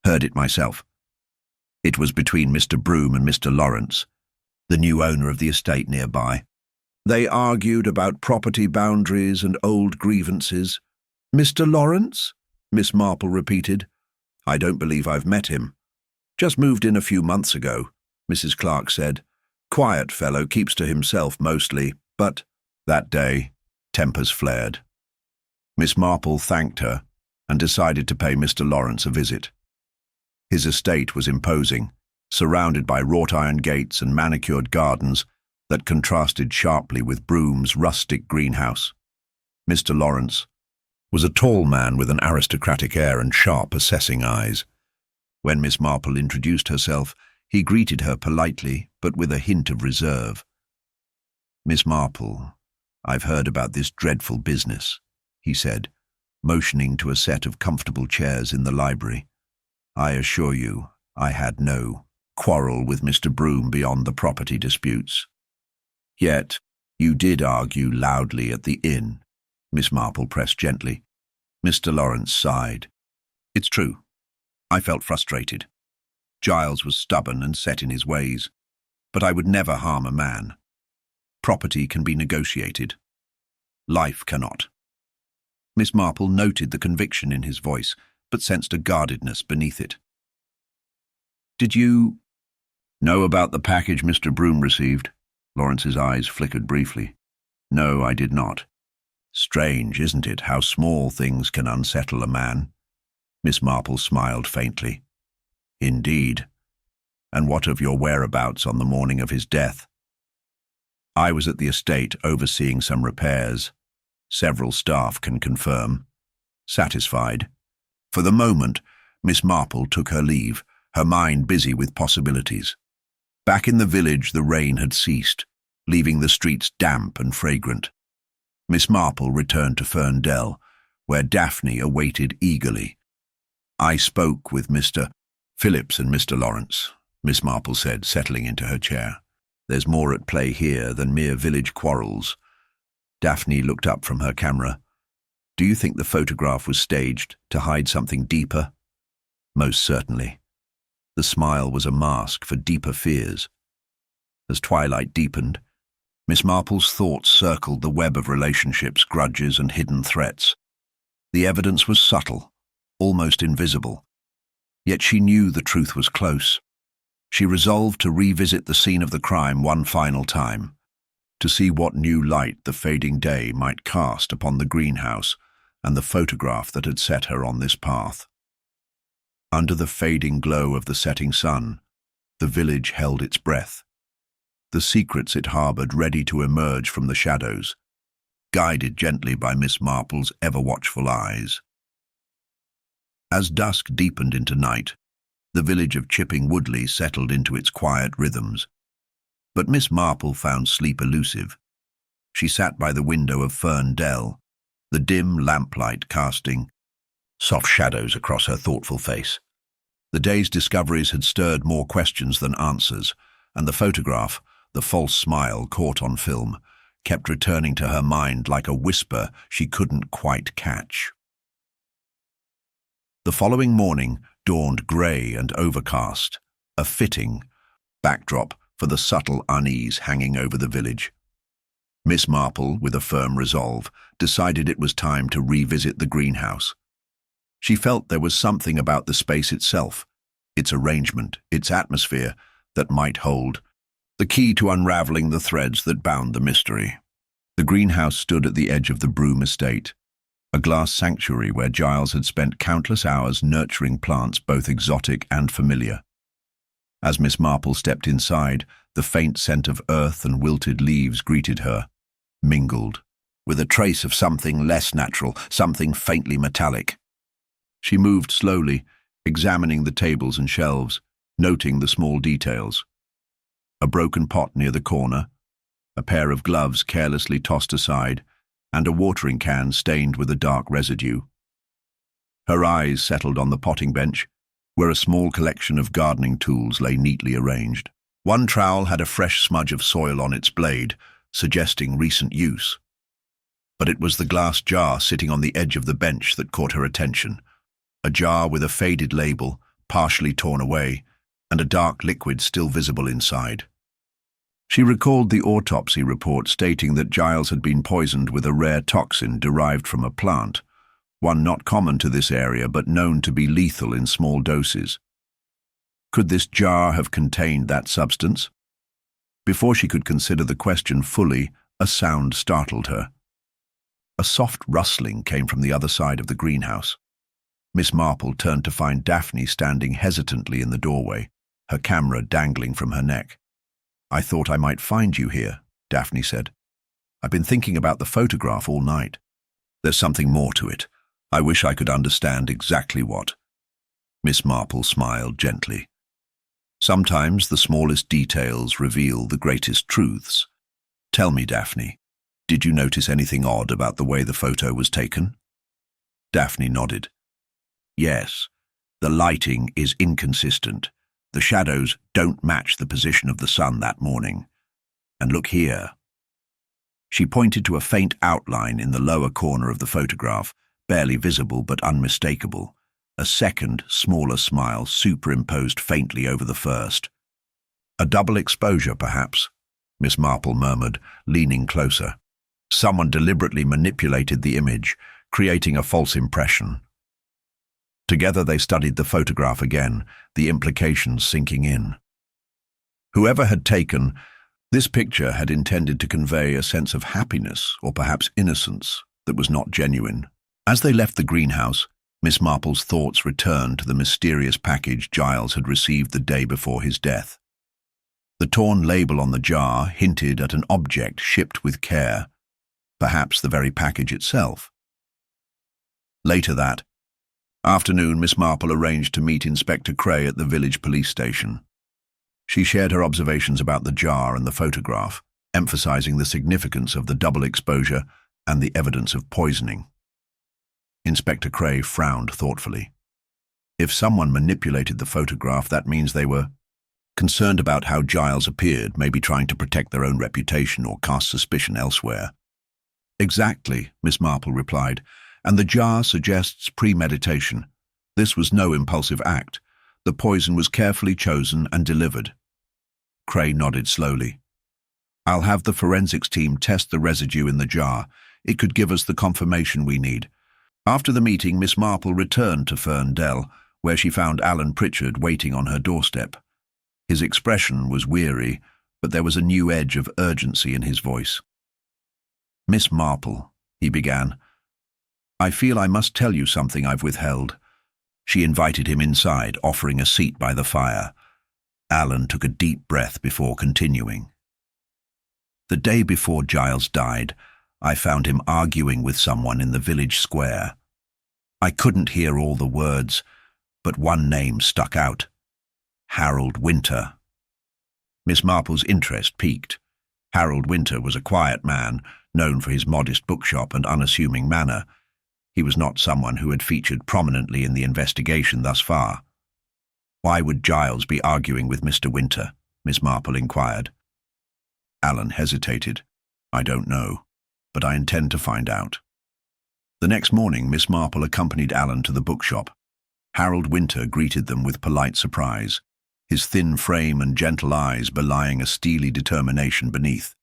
Heard it myself. It was between Mr. Broom and Mr. Lawrence, the new owner of the estate nearby. They argued about property boundaries and old grievances." "Mr. Lawrence?" Miss Marple repeated. "I don't believe I've met him. Just moved in a few months ago," Mrs. Clark said. "Quiet fellow, keeps to himself mostly, but—" That day, tempers flared. Miss Marple thanked her and decided to pay Mr. Lawrence a visit. His estate was imposing, surrounded by wrought-iron gates and manicured gardens that contrasted sharply with Broom's rustic greenhouse. Mr. Lawrence was a tall man with an aristocratic air and sharp, assessing eyes. When Miss Marple introduced herself, he greeted her politely, but with a hint of reserve. "Miss Marple, I've heard about this dreadful business," he said, motioning to a set of comfortable chairs in the library. "I assure you, I had no quarrel with Mr. Broom beyond the property disputes. Yet, you did argue loudly at the inn." Miss Marple pressed gently. Mr. Lawrence sighed. "It's true. I felt frustrated. Giles was stubborn and set in his ways, but I would never harm a man. Property can be negotiated. Life cannot." Miss Marple noted the conviction in his voice, but sensed a guardedness beneath it. "Did you know about the package Mr. Broom received?" Lawrence's eyes flickered briefly. "No, I did not." "Strange, isn't it, how small things can unsettle a man?" Miss Marple smiled faintly. "Indeed. And what of your whereabouts on the morning of his death?" "I was at the estate overseeing some repairs. Several staff can confirm." Satisfied? For the moment, Miss Marple took her leave, her mind busy with possibilities. Back in the village, the rain had ceased, leaving the streets damp and fragrant. Miss Marple returned to Ferndale, where Daphne awaited eagerly. "I spoke with Mr. Phillips and Mr. Lawrence," Miss Marple said, settling into her chair. "There's more at play here than mere village quarrels." Daphne looked up from her camera. "Do you think the photograph was staged to hide something deeper?" "Most certainly." The smile was a mask for deeper fears. As twilight deepened, Miss Marple's thoughts circled the web of relationships, grudges, and hidden threats. The evidence was subtle, almost invisible. Yet she knew the truth was close. She resolved to revisit the scene of the crime one final time, to see what new light the fading day might cast upon the greenhouse and the photograph that had set her on this path. Under the fading glow of the setting sun, the village held its breath, the secrets it harbored ready to emerge from the shadows, guided gently by Miss Marple's ever-watchful eyes. As dusk deepened into night, the village of Chipping Woodley settled into its quiet rhythms. But Miss Marple found sleep elusive. She sat by the window of Ferndale, the dim lamplight casting soft shadows across her thoughtful face. The day's discoveries had stirred more questions than answers, and the photograph, the false smile caught on film, kept returning to her mind like a whisper she couldn't quite catch. The following morning dawned grey and overcast, a fitting backdrop for the subtle unease hanging over the village. Miss Marple, with a firm resolve, decided it was time to revisit the greenhouse. She felt there was something about the space itself, its arrangement, its atmosphere, that might hold the key to unraveling the threads that bound the mystery. The greenhouse stood at the edge of the Broom estate, a glass sanctuary where Giles had spent countless hours nurturing plants both exotic and familiar. As Miss Marple stepped inside, the faint scent of earth and wilted leaves greeted her, mingled with a trace of something less natural, something faintly metallic. She moved slowly, examining the tables and shelves, noting the small details. A broken pot near the corner, a pair of gloves carelessly tossed aside, and a watering can stained with a dark residue. Her eyes settled on the potting bench, where a small collection of gardening tools lay neatly arranged. One trowel had a fresh smudge of soil on its blade, suggesting recent use. But it was the glass jar sitting on the edge of the bench that caught her attention. A jar with a faded label, partially torn away, and a dark liquid still visible inside. She recalled the autopsy report stating that Giles had been poisoned with a rare toxin derived from a plant, one not common to this area but known to be lethal in small doses. Could this jar have contained that substance? Before she could consider the question fully, a sound startled her. A soft rustling came from the other side of the greenhouse. Miss Marple turned to find Daphne standing hesitantly in the doorway, her camera dangling from her neck. "I thought I might find you here," Daphne said. "I've been thinking about the photograph all night. There's something more to it. I wish I could understand exactly what." Miss Marple smiled gently. "Sometimes the smallest details reveal the greatest truths." Tell me, Daphne, did you notice anything odd about the way the photo was taken? Daphne nodded. Yes, the lighting is inconsistent. The shadows don't match the position of the sun that morning. And look here. She pointed to a faint outline in the lower corner of the photograph, barely visible but unmistakable. A second, smaller smile superimposed faintly over the first. A double exposure, perhaps, Miss Marple murmured, leaning closer. Someone deliberately manipulated the image, creating a false impression. Together they studied the photograph again, the implications sinking in. Whoever had taken this picture had intended to convey a sense of happiness or perhaps innocence that was not genuine. As they left the greenhouse, Miss Marple's thoughts returned to the mysterious package Giles had received the day before his death. The torn label on the jar hinted at an object shipped with care, perhaps the very package itself. Later that afternoon, Miss Marple arranged to meet Inspector Cray at the village police station. She shared her observations about the jar and the photograph, emphasizing the significance of the double exposure and the evidence of poisoning. Inspector Cray frowned thoughtfully. If someone manipulated the photograph, that means they were concerned about how Giles appeared, maybe trying to protect their own reputation or cast suspicion elsewhere. Exactly, Miss Marple replied, and the jar suggests premeditation. This was no impulsive act. The poison was carefully chosen and delivered. Cray nodded slowly. I'll have the forensics team test the residue in the jar. It could give us the confirmation we need. After the meeting, Miss Marple returned to Ferndale, where she found Alan Pritchard waiting on her doorstep. His expression was weary, but there was a new edge of urgency in his voice. Miss Marple, he began, I feel I must tell you something I've withheld. She invited him inside, offering a seat by the fire. Alan took a deep breath before continuing. The day before Giles died, I found him arguing with someone in the village square. I couldn't hear all the words, but one name stuck out. Harold Winter. Miss Marple's interest piqued. Harold Winter was a quiet man, known for his modest bookshop and unassuming manner. He was not someone who had featured prominently in the investigation thus far. Why would Giles be arguing with Mr. Winter? Miss Marple inquired. Alan hesitated. I don't know, but I intend to find out. The next morning, Miss Marple accompanied Alan to the bookshop. Harold Winter greeted them with polite surprise, his thin frame and gentle eyes belying a steely determination beneath.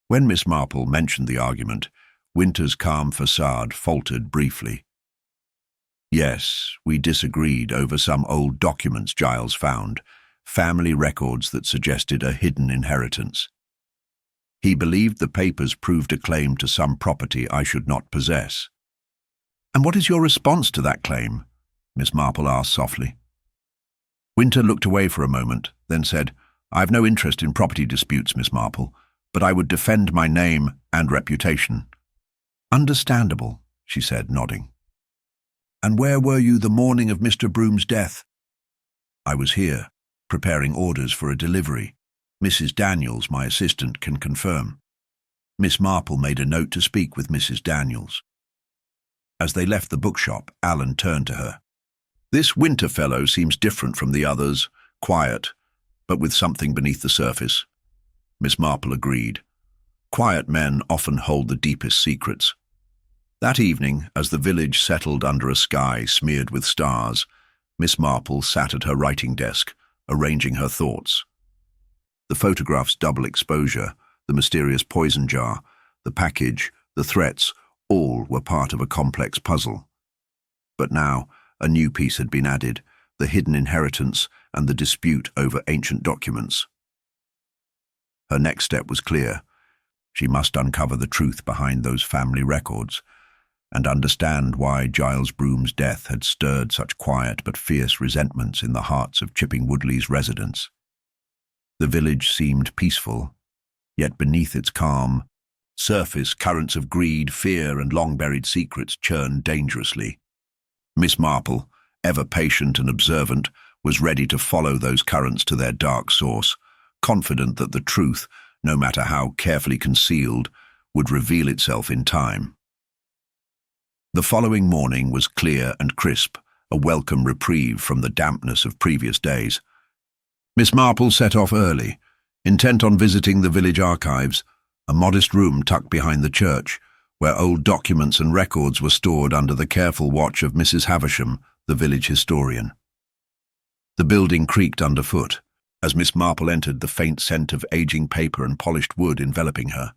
When Miss Marple mentioned the argument, Winter's calm facade faltered briefly. Yes, we disagreed over some old documents Giles found, family records that suggested a hidden inheritance. He believed the papers proved a claim to some property I should not possess. And what is your response to that claim? Miss Marple asked softly. Winter looked away for a moment, then said, I've no interest in property disputes, Miss Marple, but I would defend my name and reputation. Understandable, she said, nodding. And where were you the morning of Mr. Broom's death? I was here, preparing orders for a delivery. Mrs. Daniels, my assistant, can confirm. Miss Marple made a note to speak with Mrs. Daniels. As they left the bookshop, Alan turned to her. This Winter fellow seems different from the others, quiet, but with something beneath the surface. Miss Marple agreed. Quiet men often hold the deepest secrets. That evening, as the village settled under a sky smeared with stars, Miss Marple sat at her writing desk, arranging her thoughts. The photograph's double exposure, the mysterious poison jar, the package, the threats, all were part of a complex puzzle. But now, a new piece had been added, the hidden inheritance and the dispute over ancient documents. Her next step was clear. She must uncover the truth behind those family records and understand why Giles Broom's death had stirred such quiet but fierce resentments in the hearts of Chipping Woodley's residents. The village seemed peaceful, yet beneath its calm surface, currents of greed, fear, and long-buried secrets churned dangerously. Miss Marple, ever patient and observant, was ready to follow those currents to their dark source, confident that the truth, no matter how carefully concealed, would reveal itself in time. The following morning was clear and crisp, a welcome reprieve from the dampness of previous days. Miss Marple set off early, intent on visiting the village archives, a modest room tucked behind the church, where old documents and records were stored under the careful watch of Mrs. Havisham, the village historian. The building creaked underfoot. As Miss Marple entered, the faint scent of aging paper and polished wood enveloping her.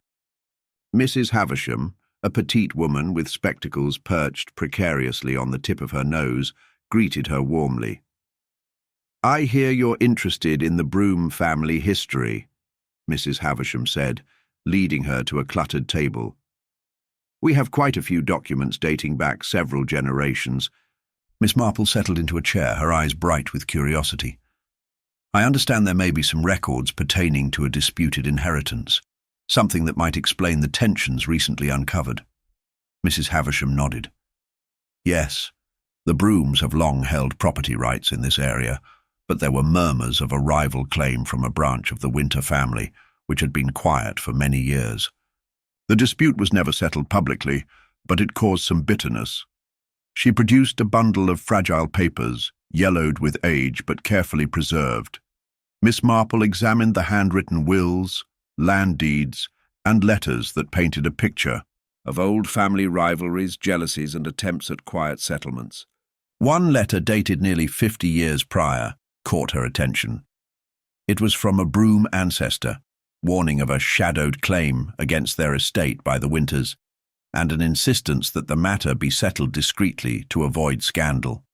Mrs. Havisham, a petite woman with spectacles perched precariously on the tip of her nose, greeted her warmly. "I hear you're interested in the Broom family history," Mrs. Havisham said, leading her to a cluttered table. "We have quite a few documents dating back several generations." Miss Marple settled into a chair, her eyes bright with curiosity. "I understand there may be some records pertaining to a disputed inheritance, something that might explain the tensions recently uncovered." Mrs. Havisham nodded. "Yes, the Brooms have long held property rights in this area, but there were murmurs of a rival claim from a branch of the Winter family, which had been quiet for many years. The dispute was never settled publicly, but it caused some bitterness." She produced a bundle of fragile papers, yellowed with age but carefully preserved. Miss Marple examined the handwritten wills, land deeds, and letters that painted a picture of old family rivalries, jealousies, and attempts at quiet settlements. One letter, dated nearly 50 years prior, caught her attention. It was from a Broom ancestor, warning of a shadowed claim against their estate by the Winters, and an insistence that the matter be settled discreetly to avoid scandal.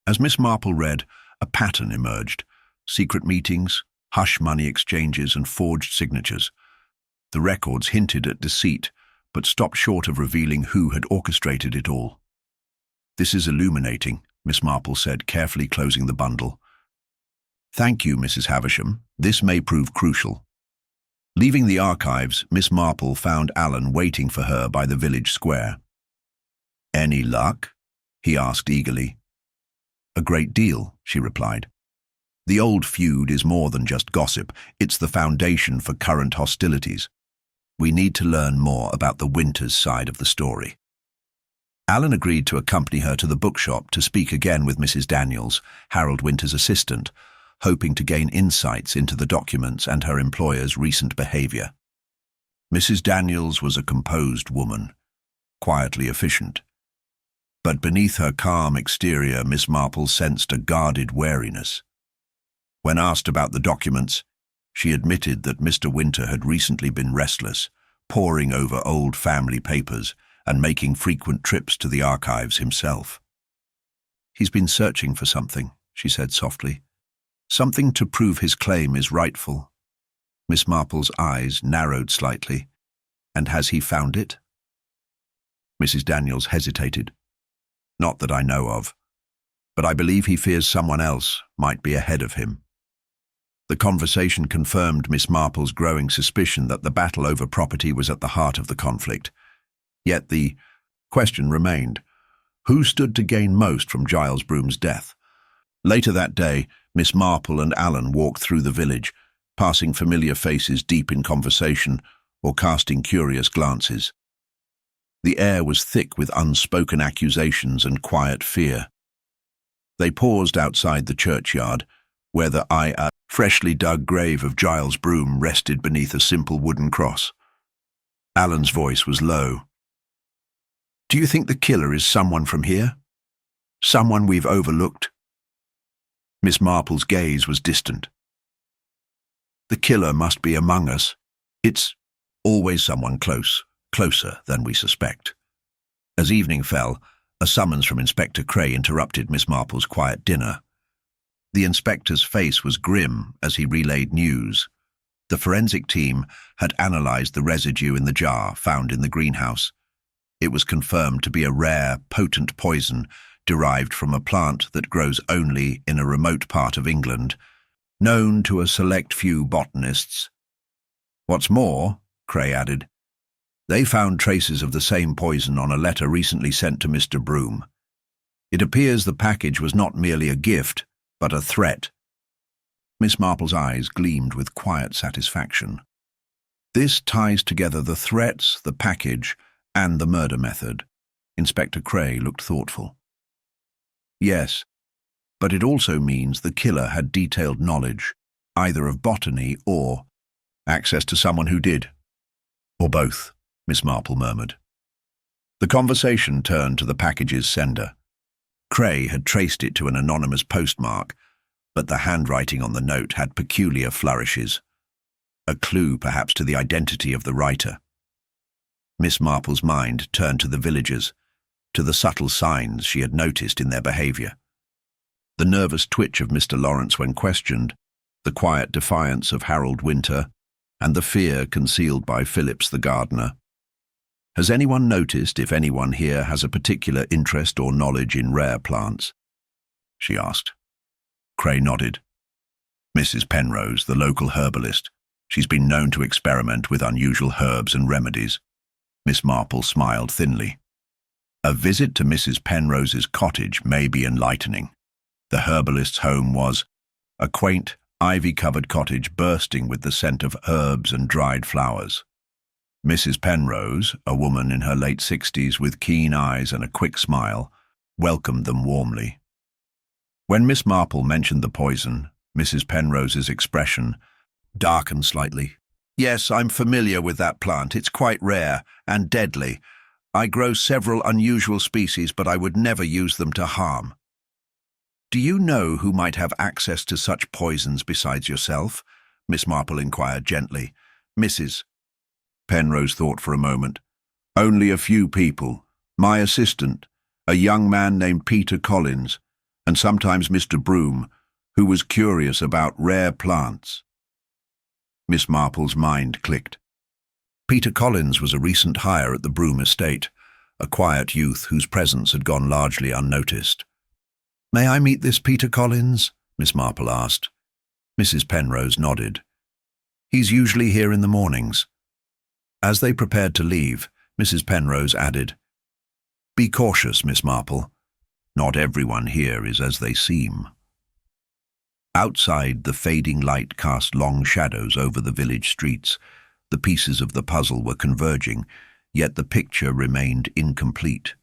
As Miss Marple read, a pattern emerged: secret meetings, hush-money exchanges, and forged signatures. The records hinted at deceit, but stopped short of revealing who had orchestrated it all. "This is illuminating," Miss Marple said, carefully closing the bundle. "Thank you, Mrs. Havisham. This may prove crucial." Leaving the archives, Miss Marple found Alan waiting for her by the village square. "Any luck?" he asked eagerly. "A great deal," she replied. "The old feud is more than just gossip. It's the foundation for current hostilities. We need to learn more about the Winters side of the story." Alan agreed to accompany her to the bookshop to speak again with Mrs. Daniels, Harold Winter's assistant, hoping to gain insights into the documents and her employer's recent behavior. Mrs. Daniels was a composed woman, quietly efficient. But beneath her calm exterior, Miss Marple sensed a guarded wariness. When asked about the documents, she admitted that Mr. Winter had recently been restless, poring over old family papers and making frequent trips to the archives himself. "He's been searching for something," she said softly. "Something to prove his claim is rightful." Miss Marple's eyes narrowed slightly. "And has he found it?" Mrs. Daniels hesitated. "Not that I know of, but I believe he fears someone else might be ahead of him." The conversation confirmed Miss Marple's growing suspicion that the battle over property was at the heart of the conflict. Yet the question remained: who stood to gain most from Giles Broom's death? Later that day, Miss Marple and Alan walked through the village, passing familiar faces deep in conversation or casting curious glances. The air was thick with unspoken accusations and quiet fear. They paused outside the churchyard, where the freshly dug grave of Giles Broom rested beneath a simple wooden cross. Alan's voice was low. "Do you think the killer is someone from here? Someone we've overlooked?" Miss Marple's gaze was distant. "The killer must be among us. It's always someone closer than we suspect." As evening fell, a summons from Inspector Cray interrupted Miss Marple's quiet dinner. The inspector's face was grim as he relayed news. The forensic team had analyzed the residue in the jar found in the greenhouse. It was confirmed to be a rare, potent poison derived from a plant that grows only in a remote part of England, known to a select few botanists. "What's more," Cray added, "they found traces of the same poison on a letter recently sent to Mr. Broom. It appears the package was not merely a gift, but a threat." Miss Marple's eyes gleamed with quiet satisfaction. This ties together the threats, the package, and the murder method. Inspector Cray looked thoughtful. Yes, but it also means the killer had detailed knowledge, either of botany or access to someone who did. Or both, Miss Marple murmured. The conversation turned to the package's sender. Cray had traced it to an anonymous postmark, but the handwriting on the note had peculiar flourishes. A clue, perhaps, to the identity of the writer. Miss Marple's mind turned to the villagers, to the subtle signs she had noticed in their behaviour. The nervous twitch of Mr. Lawrence when questioned, the quiet defiance of Harold Winter, and the fear concealed by Phillips the gardener. Has anyone noticed if anyone here has a particular interest or knowledge in rare plants? She asked. Cray nodded. Mrs. Penrose, the local herbalist. She's been known to experiment with unusual herbs and remedies. Miss Marple smiled thinly. A visit to Mrs. Penrose's cottage may be enlightening. The herbalist's home was a quaint, ivy-covered cottage bursting with the scent of herbs and dried flowers. Mrs. Penrose, a woman in her late 60s with keen eyes and a quick smile, welcomed them warmly. When Miss Marple mentioned the poison, Mrs. Penrose's expression darkened slightly. Yes, I'm familiar with that plant. It's quite rare and deadly. I grow several unusual species, but I would never use them to harm. Do you know who might have access to such poisons besides yourself? Miss Marple inquired gently. Mrs. Penrose thought for a moment. Only a few people. My assistant, a young man named Peter Collins, and sometimes Mr. Broom, who was curious about rare plants. Miss Marple's mind clicked. Peter Collins was a recent hire at the Broom estate, a quiet youth whose presence had gone largely unnoticed. May I meet this Peter Collins? Miss Marple asked. Mrs. Penrose nodded. He's usually here in the mornings. As they prepared to leave, Mrs. Penrose added, Be cautious, Miss Marple. Not everyone here is as they seem. Outside, the fading light cast long shadows over the village streets. The pieces of the puzzle were converging, yet the picture remained incomplete.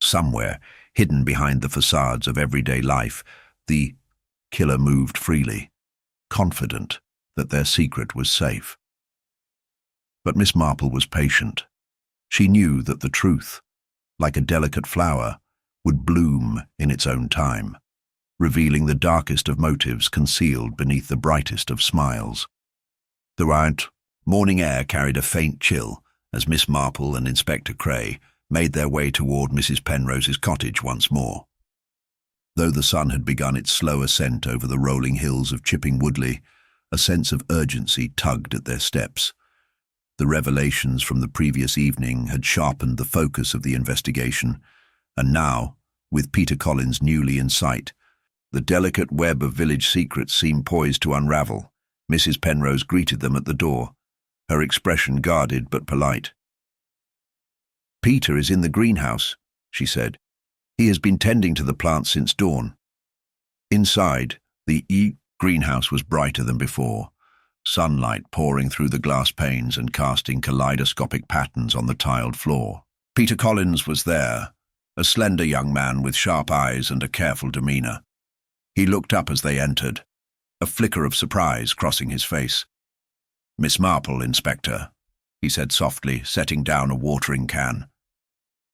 Somewhere, hidden behind the facades of everyday life, the killer moved freely, confident that their secret was safe. But Miss Marple was patient. She knew that the truth, like a delicate flower, would bloom in its own time, revealing the darkest of motives concealed beneath the brightest of smiles. Throughout, morning air carried a faint chill as Miss Marple and Inspector Cray made their way toward Mrs. Penrose's cottage once more. Though the sun had begun its slow ascent over the rolling hills of Chipping Woodley, a sense of urgency tugged at their steps. The revelations from the previous evening had sharpened the focus of the investigation, and now, with Peter Collins newly in sight, the delicate web of village secrets seemed poised to unravel. Mrs. Penrose greeted them at the door, her expression guarded but polite. Peter is in the greenhouse, she said. He has been tending to the plants since dawn. Inside, the greenhouse was brighter than before, sunlight pouring through the glass panes and casting kaleidoscopic patterns on the tiled floor. Peter Collins was there, a slender young man with sharp eyes and a careful demeanour. He looked up as they entered, a flicker of surprise crossing his face. Miss Marple, Inspector, he said softly, setting down a watering can.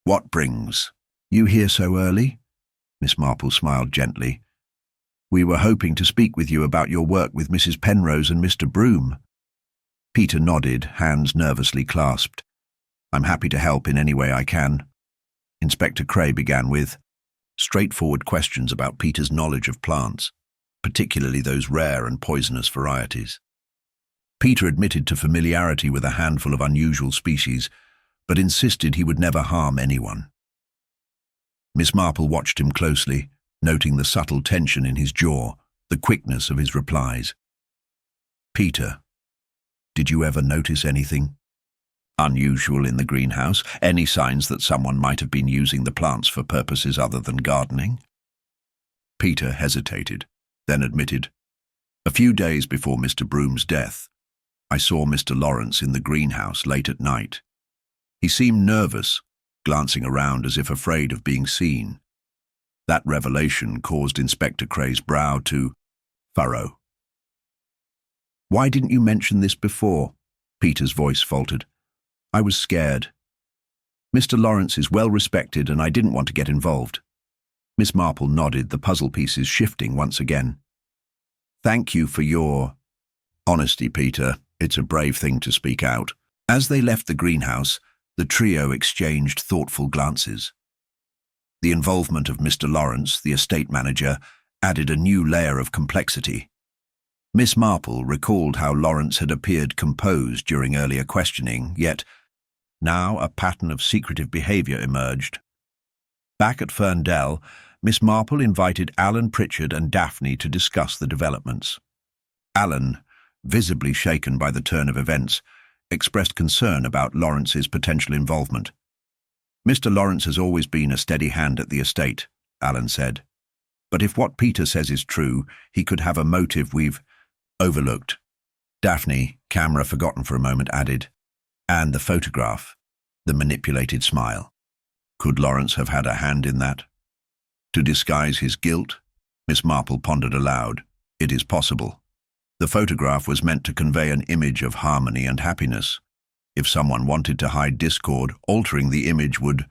What brings? You here so early? Miss Marple smiled gently. We were hoping to speak with you about your work with Mrs. Penrose and Mr. Broom. Peter nodded, hands nervously clasped. I'm happy to help in any way I can. Inspector Cray began with straightforward questions about Peter's knowledge of plants, particularly those rare and poisonous varieties. Peter admitted to familiarity with a handful of unusual species, but insisted he would never harm anyone. Miss Marple watched him closely, noting the subtle tension in his jaw, the quickness of his replies. Peter, did you ever notice anything unusual in the greenhouse? Any signs that someone might have been using the plants for purposes other than gardening? Peter hesitated, then admitted, a few days before Mr. Broom's death, I saw Mr. Lawrence in the greenhouse late at night. He seemed nervous, glancing around as if afraid of being seen. That revelation caused Inspector Cray's brow to furrow. "Why didn't you mention this before?" Peter's voice faltered. "I was scared. Mr. Lawrence is well respected and I didn't want to get involved." Miss Marple nodded, the puzzle pieces shifting once again. "Thank you for your honesty, Peter. It's a brave thing to speak out." As they left the greenhouse, the trio exchanged thoughtful glances. The involvement of Mr. Lawrence, the estate manager, added a new layer of complexity. Miss Marple recalled how Lawrence had appeared composed during earlier questioning, yet now a pattern of secretive behavior emerged. Back at Ferndale, Miss Marple invited Alan Pritchard and Daphne to discuss the developments. Alan, visibly shaken by the turn of events, expressed concern about Lawrence's potential involvement. "Mr. Lawrence has always been a steady hand at the estate," Alan said. "But if what Peter says is true, he could have a motive we've overlooked." Daphne, camera forgotten for a moment, added, "And the photograph, the manipulated smile. Could Lawrence have had a hand in that? To disguise his guilt?" Miss Marple pondered aloud. "It is possible. The photograph was meant to convey an image of harmony and happiness. If someone wanted to hide discord, altering the image would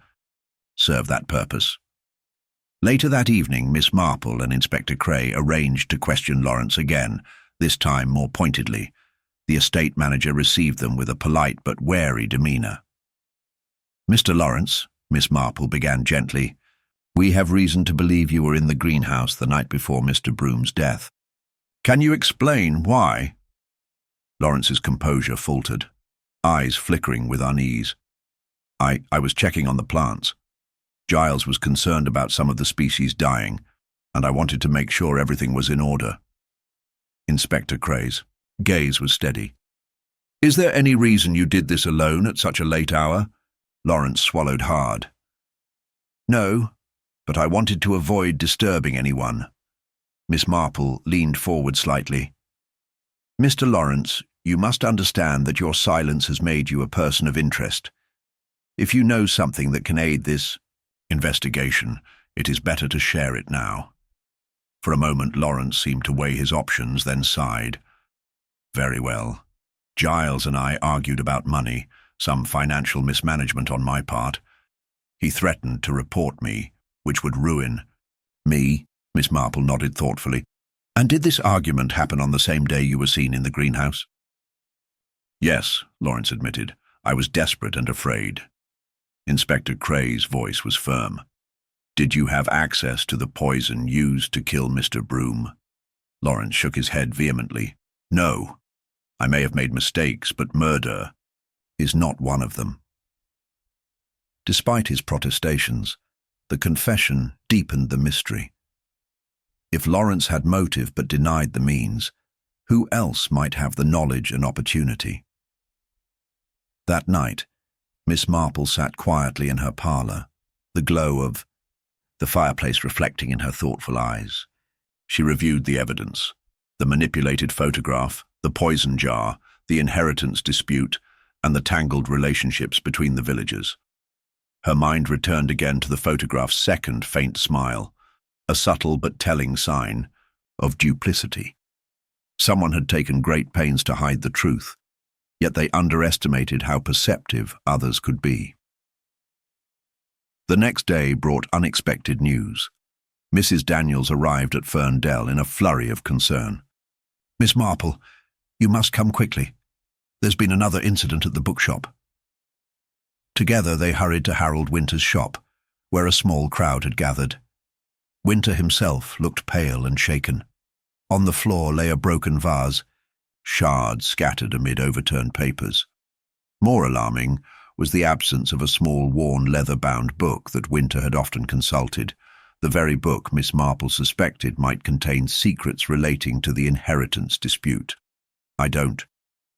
serve that purpose." Later that evening, Miss Marple and Inspector Cray arranged to question Lawrence again, this time more pointedly. The estate manager received them with a polite but wary demeanour. "Mr. Lawrence," Miss Marple began gently, "we have reason to believe you were in the greenhouse the night before Mr. Broom's death. Can you explain why?" Lawrence's composure faltered, eyes flickering with unease. I was checking on the plants. Giles was concerned about some of the species dying, and I wanted to make sure everything was in order." Inspector Cray's gaze was steady. "Is there any reason you did this alone at such a late hour?" Lawrence swallowed hard. "No, but I wanted to avoid disturbing anyone." Miss Marple leaned forward slightly. "Mr. Lawrence, you must understand that your silence has made you a person of interest. If you know something that can aid this investigation, it is better to share it now." For a moment, Lawrence seemed to weigh his options, then sighed. "Very well. Giles and I argued about money, some financial mismanagement on my part. He threatened to report me, which would ruin me." Miss Marple nodded thoughtfully. "And did this argument happen on the same day you were seen in the greenhouse?" "Yes," Lawrence admitted. "I was desperate and afraid." Inspector Cray's voice was firm. "Did you have access to the poison used to kill Mr. Broom?" Lawrence shook his head vehemently. "No. I may have made mistakes, but murder is not one of them." Despite his protestations, the confession deepened the mystery. If Lawrence had motive but denied the means, who else might have the knowledge and opportunity? That night, Miss Marple sat quietly in her parlour, the glow of the fireplace reflecting in her thoughtful eyes. She reviewed the evidence, the manipulated photograph, the poison jar, the inheritance dispute, and the tangled relationships between the villagers. Her mind returned again to the photograph's second faint smile, a subtle but telling sign of duplicity. Someone had taken great pains to hide the truth, yet they underestimated how perceptive others could be. The next day brought unexpected news. Mrs. Daniels arrived at Ferndale in a flurry of concern. "Miss Marple, you must come quickly. There's been another incident at the bookshop." Together they hurried to Harold Winter's shop, where a small crowd had gathered. Winter himself looked pale and shaken. On the floor lay a broken vase, shards scattered amid overturned papers. More alarming was the absence of a small worn leather-bound book that Winter had often consulted, the very book Miss Marple suspected might contain secrets relating to the inheritance dispute. "I don't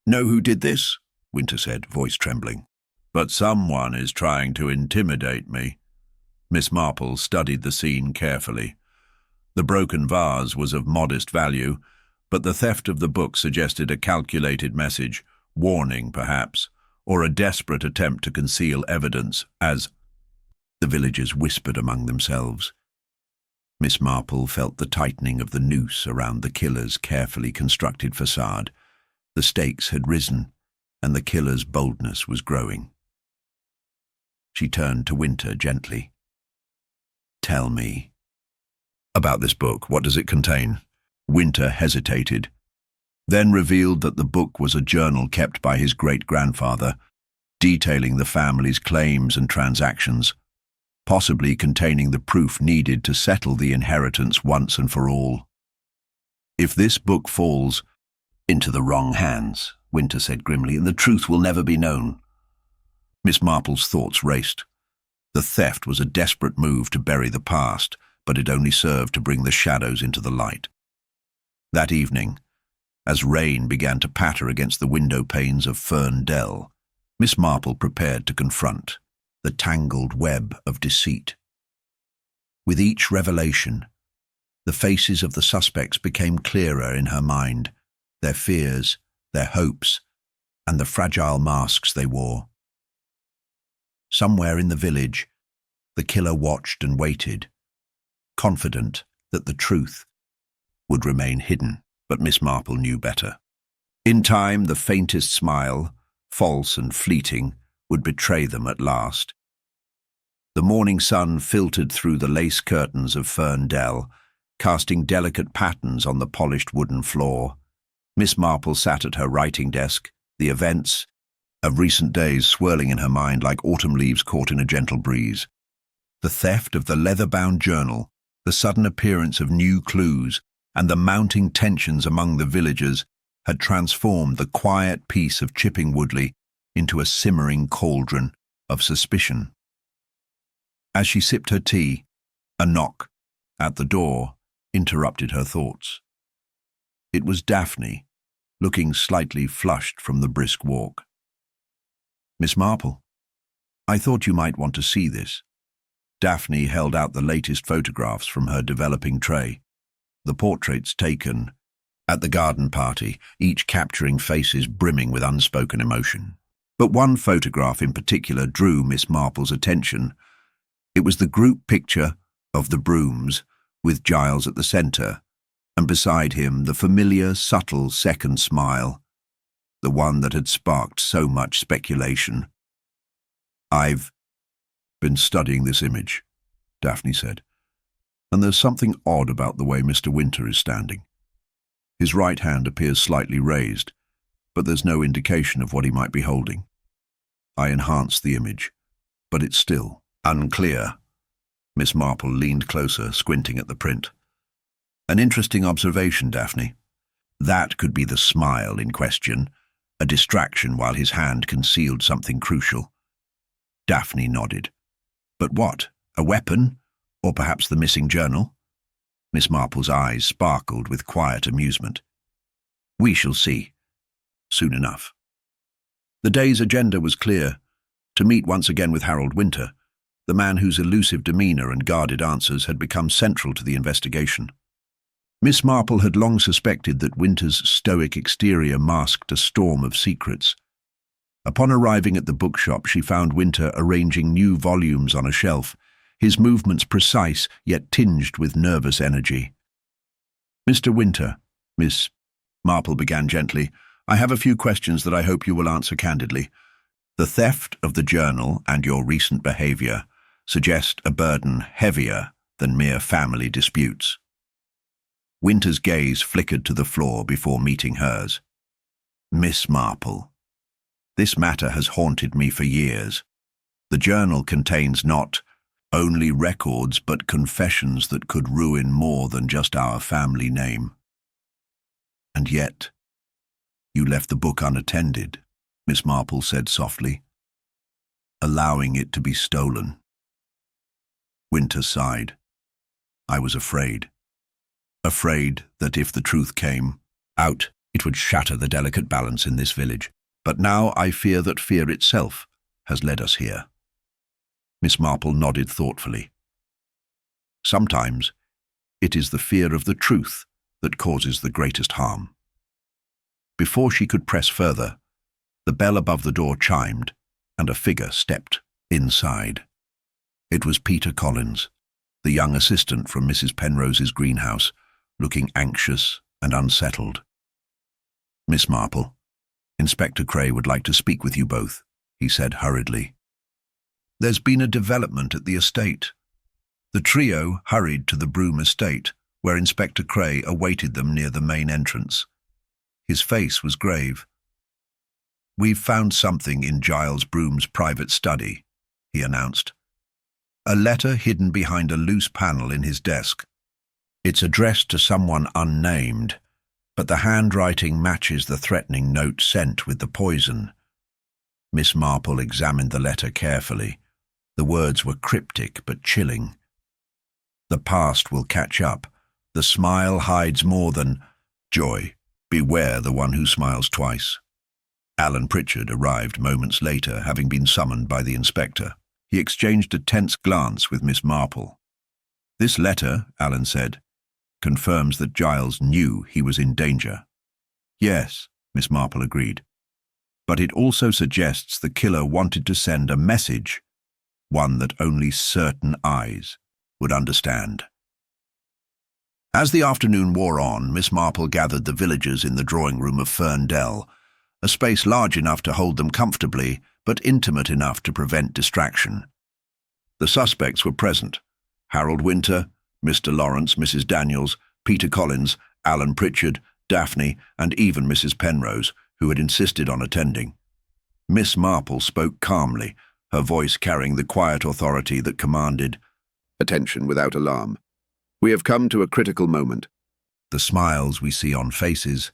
know who did this," Winter said, voice trembling. "But someone is trying to intimidate me." Miss Marple studied the scene carefully. The broken vase was of modest value, but the theft of the book suggested a calculated message, warning perhaps, or a desperate attempt to conceal evidence, as the villagers whispered among themselves. Miss Marple felt the tightening of the noose around the killer's carefully constructed facade. The stakes had risen, and the killer's boldness was growing. She turned to Winter gently. "Tell me about this book. What does it contain?" Winter hesitated, then revealed that the book was a journal kept by his great-grandfather, detailing the family's claims and transactions, possibly containing the proof needed to settle the inheritance once and for all. "If this book falls into the wrong hands," Winter said grimly, "and the truth will never be known." Miss Marple's thoughts raced. The theft was a desperate move to bury the past, but it only served to bring the shadows into the light. That evening, as rain began to patter against the window panes of Fern Dell, Miss Marple prepared to confront the tangled web of deceit. With each revelation, the faces of the suspects became clearer in her mind, their fears, their hopes, and the fragile masks they wore. Somewhere in the village, the killer watched and waited, confident that the truth would remain hidden, but Miss Marple knew better. In time, the faintest smile, false and fleeting, would betray them at last. The morning sun filtered through the lace curtains of Fern Dell, casting delicate patterns on the polished wooden floor. Miss Marple sat at her writing desk, the events of recent days swirling in her mind like autumn leaves caught in a gentle breeze. The theft of the leather-bound journal, the sudden appearance of new clues, and the mounting tensions among the villagers had transformed the quiet peace of Chipping Woodley into a simmering cauldron of suspicion. As she sipped her tea, a knock at the door interrupted her thoughts. It was Daphne, looking slightly flushed from the brisk walk. "Miss Marple, I thought you might want to see this." Daphne held out the latest photographs from her developing tray. The portraits taken at the garden party, each capturing faces brimming with unspoken emotion. But one photograph in particular drew Miss Marple's attention. It was the group picture of the Brooms, with Giles at the centre, and beside him the familiar, subtle second smile, the one that had sparked so much speculation. "I've been studying this image," Daphne said, "and there's something odd about the way Mr. Winter is standing. His right hand appears slightly raised, but there's no indication of what he might be holding. I enhanced the image, but it's still unclear." Miss Marple leaned closer, squinting at the print. "An interesting observation, Daphne. That could be the smile in question, a distraction while his hand concealed something crucial." Daphne nodded. "But what? A weapon? Or perhaps the missing journal?" Miss Marple's eyes sparkled with quiet amusement. "We shall see. Soon enough." The day's agenda was clear: to meet once again with Harold Winter, the man whose elusive demeanour and guarded answers had become central to the investigation. Miss Marple had long suspected that Winter's stoic exterior masked a storm of secrets. Upon arriving at the bookshop, she found Winter arranging new volumes on a shelf, his movements precise yet tinged with nervous energy. "Mr. Winter," Miss Marple began gently, "I have a few questions that I hope you will answer candidly. The theft of the journal and your recent behaviour suggest a burden heavier than mere family disputes." Winter's gaze flickered to the floor before meeting hers. "Miss Marple, this matter has haunted me for years. The journal contains not only records but confessions that could ruin more than just our family name. And yet, you left the book unattended," Miss Marple said softly, "allowing it to be stolen." Winter sighed. "I was afraid. Afraid that if the truth came out, it would shatter the delicate balance in this village. But now I fear that fear itself has led us here." Miss Marple nodded thoughtfully. "Sometimes it is the fear of the truth that causes the greatest harm. Before she could press further, the bell above the door chimed, and a figure stepped inside. It was Peter Collins, the young assistant from Mrs. Penrose's greenhouse, looking anxious and unsettled. "Miss Marple, Inspector Cray would like to speak with you both," he said hurriedly. "There's been a development at the estate." The trio hurried to the Broom estate, where Inspector Cray awaited them near the main entrance. His face was grave. "We've found something in Giles Broom's private study," he announced. "A letter hidden behind a loose panel in his desk. It's addressed to someone unnamed, but the handwriting matches the threatening note sent with the poison." Miss Marple examined the letter carefully. The words were cryptic but chilling. "The past will catch up. The smile hides more than joy. Beware the one who smiles twice." Alan Pritchard arrived moments later, having been summoned by the inspector. He exchanged a tense glance with Miss Marple. "This letter," Alan said, "confirms that Giles knew he was in danger." "Yes," Miss Marple agreed. "But it also suggests the killer wanted to send a message, one that only certain eyes would understand." As the afternoon wore on, Miss Marple gathered the villagers in the drawing-room of Ferndale, a space large enough to hold them comfortably, but intimate enough to prevent distraction. The suspects were present: Harold Winter, Mr. Lawrence, Mrs. Daniels, Peter Collins, Alan Pritchard, Daphne, and even Mrs. Penrose, who had insisted on attending. Miss Marple spoke calmly, her voice carrying the quiet authority that commanded attention without alarm. "We have come to a critical moment." The smiles we see on faces,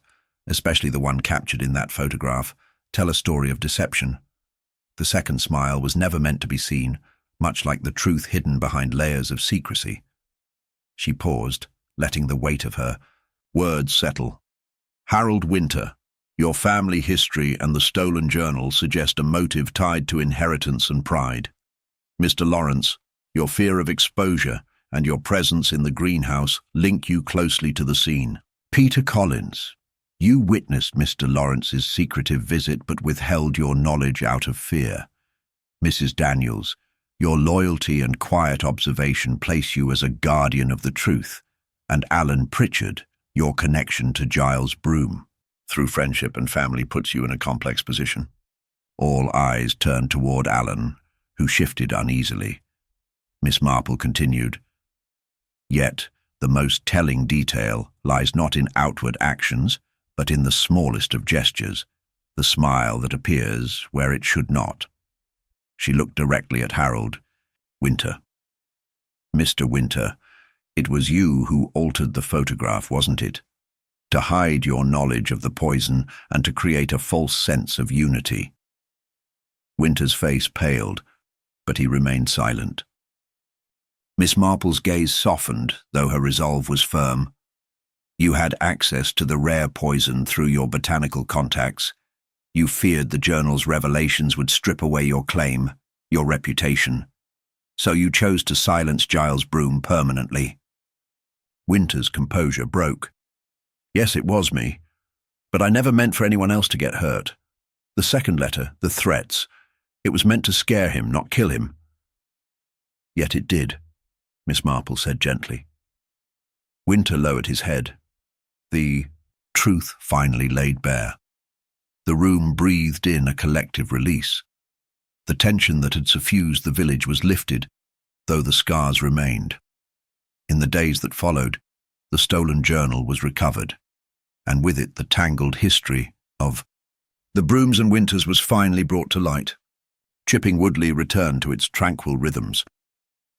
especially the one captured in that photograph, tell a story of deception. The second smile was never meant to be seen, much like the truth hidden behind layers of secrecy. She paused, letting the weight of her words settle. "Harold Winter, your family history and the stolen journal suggest a motive tied to inheritance and pride. Mr. Lawrence, your fear of exposure and your presence in the greenhouse link you closely to the scene. Peter Collins, you witnessed Mr. Lawrence's secretive visit but withheld your knowledge out of fear. Mrs. Daniels, your loyalty and quiet observation place you as a guardian of the truth. And Alan Pritchard, your connection to Giles Broom, through friendship and family, puts you in a complex position." All eyes turned toward Alan, who shifted uneasily. Miss Marple continued, "Yet, the most telling detail lies not in outward actions, but in the smallest of gestures, the smile that appears where it should not." She looked directly at Harold. "Winter. Mr. Winter, it was you who altered the photograph, wasn't it? To hide your knowledge of the poison and to create a false sense of unity." Winter's face paled, but he remained silent. Miss Marple's gaze softened, though her resolve was firm. "You had access to the rare poison through your botanical contacts. You feared the journal's revelations would strip away your claim, your reputation. So you chose to silence Giles Broom permanently." Winter's composure broke. "Yes, it was me, but I never meant for anyone else to get hurt. The second letter, the threats, it was meant to scare him, not kill him." "Yet it did," Miss Marple said gently. Winter lowered his head. The truth finally laid bare. The room breathed in a collective release. The tension that had suffused the village was lifted, though the scars remained. In the days that followed, the stolen journal was recovered, and with it the tangled history of the Brooms and Winters was finally brought to light. Chipping Woodley returned to its tranquil rhythms,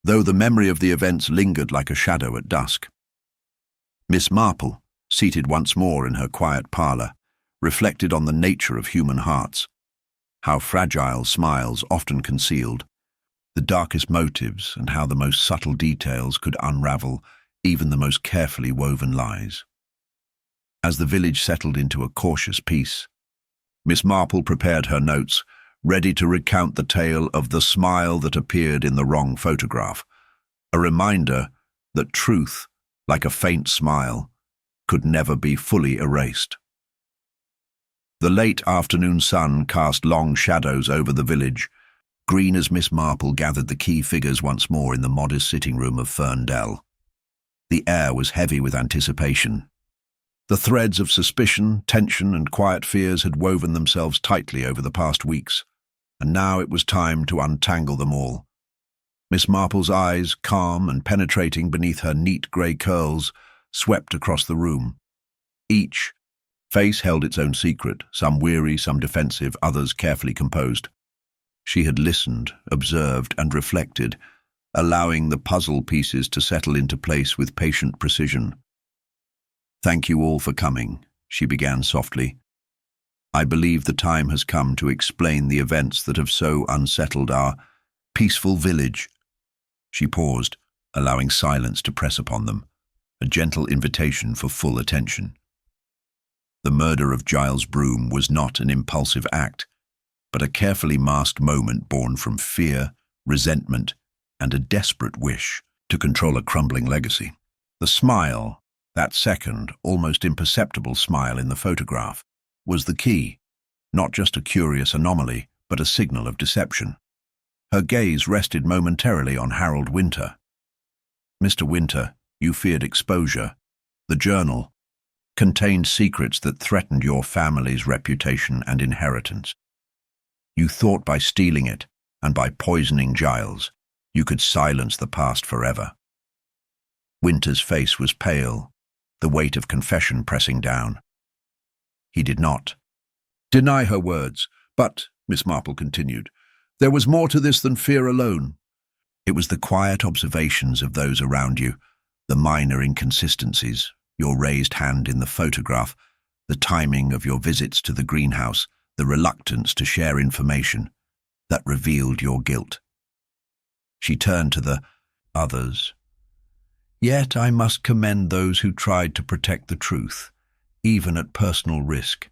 though the memory of the events lingered like a shadow at dusk. Miss Marple, seated once more in her quiet parlour, reflected on the nature of human hearts, how fragile smiles often concealed the darkest motives and how the most subtle details could unravel even the most carefully woven lies. As the village settled into a cautious peace, Miss Marple prepared her notes, ready to recount the tale of the smile that appeared in the wrong photograph, a reminder that truth, like a faint smile, could never be fully erased. The late afternoon sun cast long shadows over the village, green as Miss Marple gathered the key figures once more in the modest sitting room of Ferndale. The air was heavy with anticipation. The threads of suspicion, tension, and quiet fears had woven themselves tightly over the past weeks, and now it was time to untangle them all. Miss Marple's eyes, calm and penetrating beneath her neat grey curls, swept across the room. Each face held its own secret, some weary, some defensive, others carefully composed. She had listened, observed, and reflected, allowing the puzzle pieces to settle into place with patient precision. "Thank you all for coming," she began softly. "I believe the time has come to explain the events that have so unsettled our peaceful village." She paused, allowing silence to press upon them, a gentle invitation for full attention. The murder of Giles Broom was not an impulsive act, but a carefully masked moment born from fear, resentment, and a desperate wish to control a crumbling legacy. The smile, that second, almost imperceptible smile in the photograph, was the key, not just a curious anomaly, but a signal of deception. Her gaze rested momentarily on Harold Winter. "Mr. Winter, you feared exposure. The journal contained secrets that threatened your family's reputation and inheritance. You thought by stealing it, and by poisoning Giles, you could silence the past forever." Winter's face was pale, the weight of confession pressing down. He did not deny her words, but, Miss Marple continued, there was more to this than fear alone. It was the quiet observations of those around you, the minor inconsistencies, your raised hand in the photograph, the timing of your visits to the greenhouse, the reluctance to share information, that revealed your guilt. She turned to the others. "Yet I must commend those who tried to protect the truth, even at personal risk.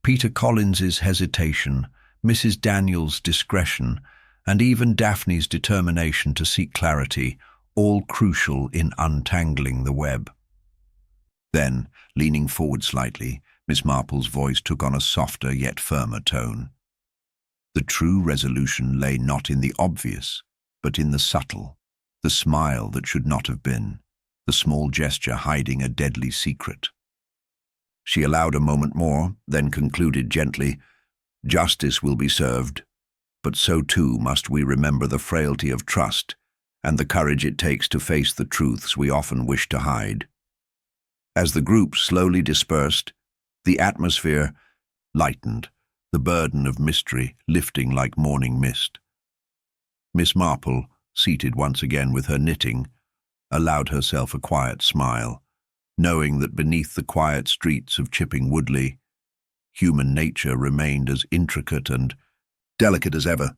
Peter Collins's hesitation, Mrs. Daniels' discretion, and even Daphne's determination to seek clarity, all crucial in untangling the web." Then, leaning forward slightly, Miss Marple's voice took on a softer yet firmer tone. "The true resolution lay not in the obvious, but in the subtle, the smile that should not have been, the small gesture hiding a deadly secret." She allowed a moment more, then concluded gently, "Justice will be served, but so too must we remember the frailty of trust and the courage it takes to face the truths we often wish to hide." As the group slowly dispersed, the atmosphere lightened, the burden of mystery lifting like morning mist. Miss Marple, seated once again with her knitting, allowed herself a quiet smile, knowing that beneath the quiet streets of Chipping Woodley, human nature remained as intricate and delicate as ever.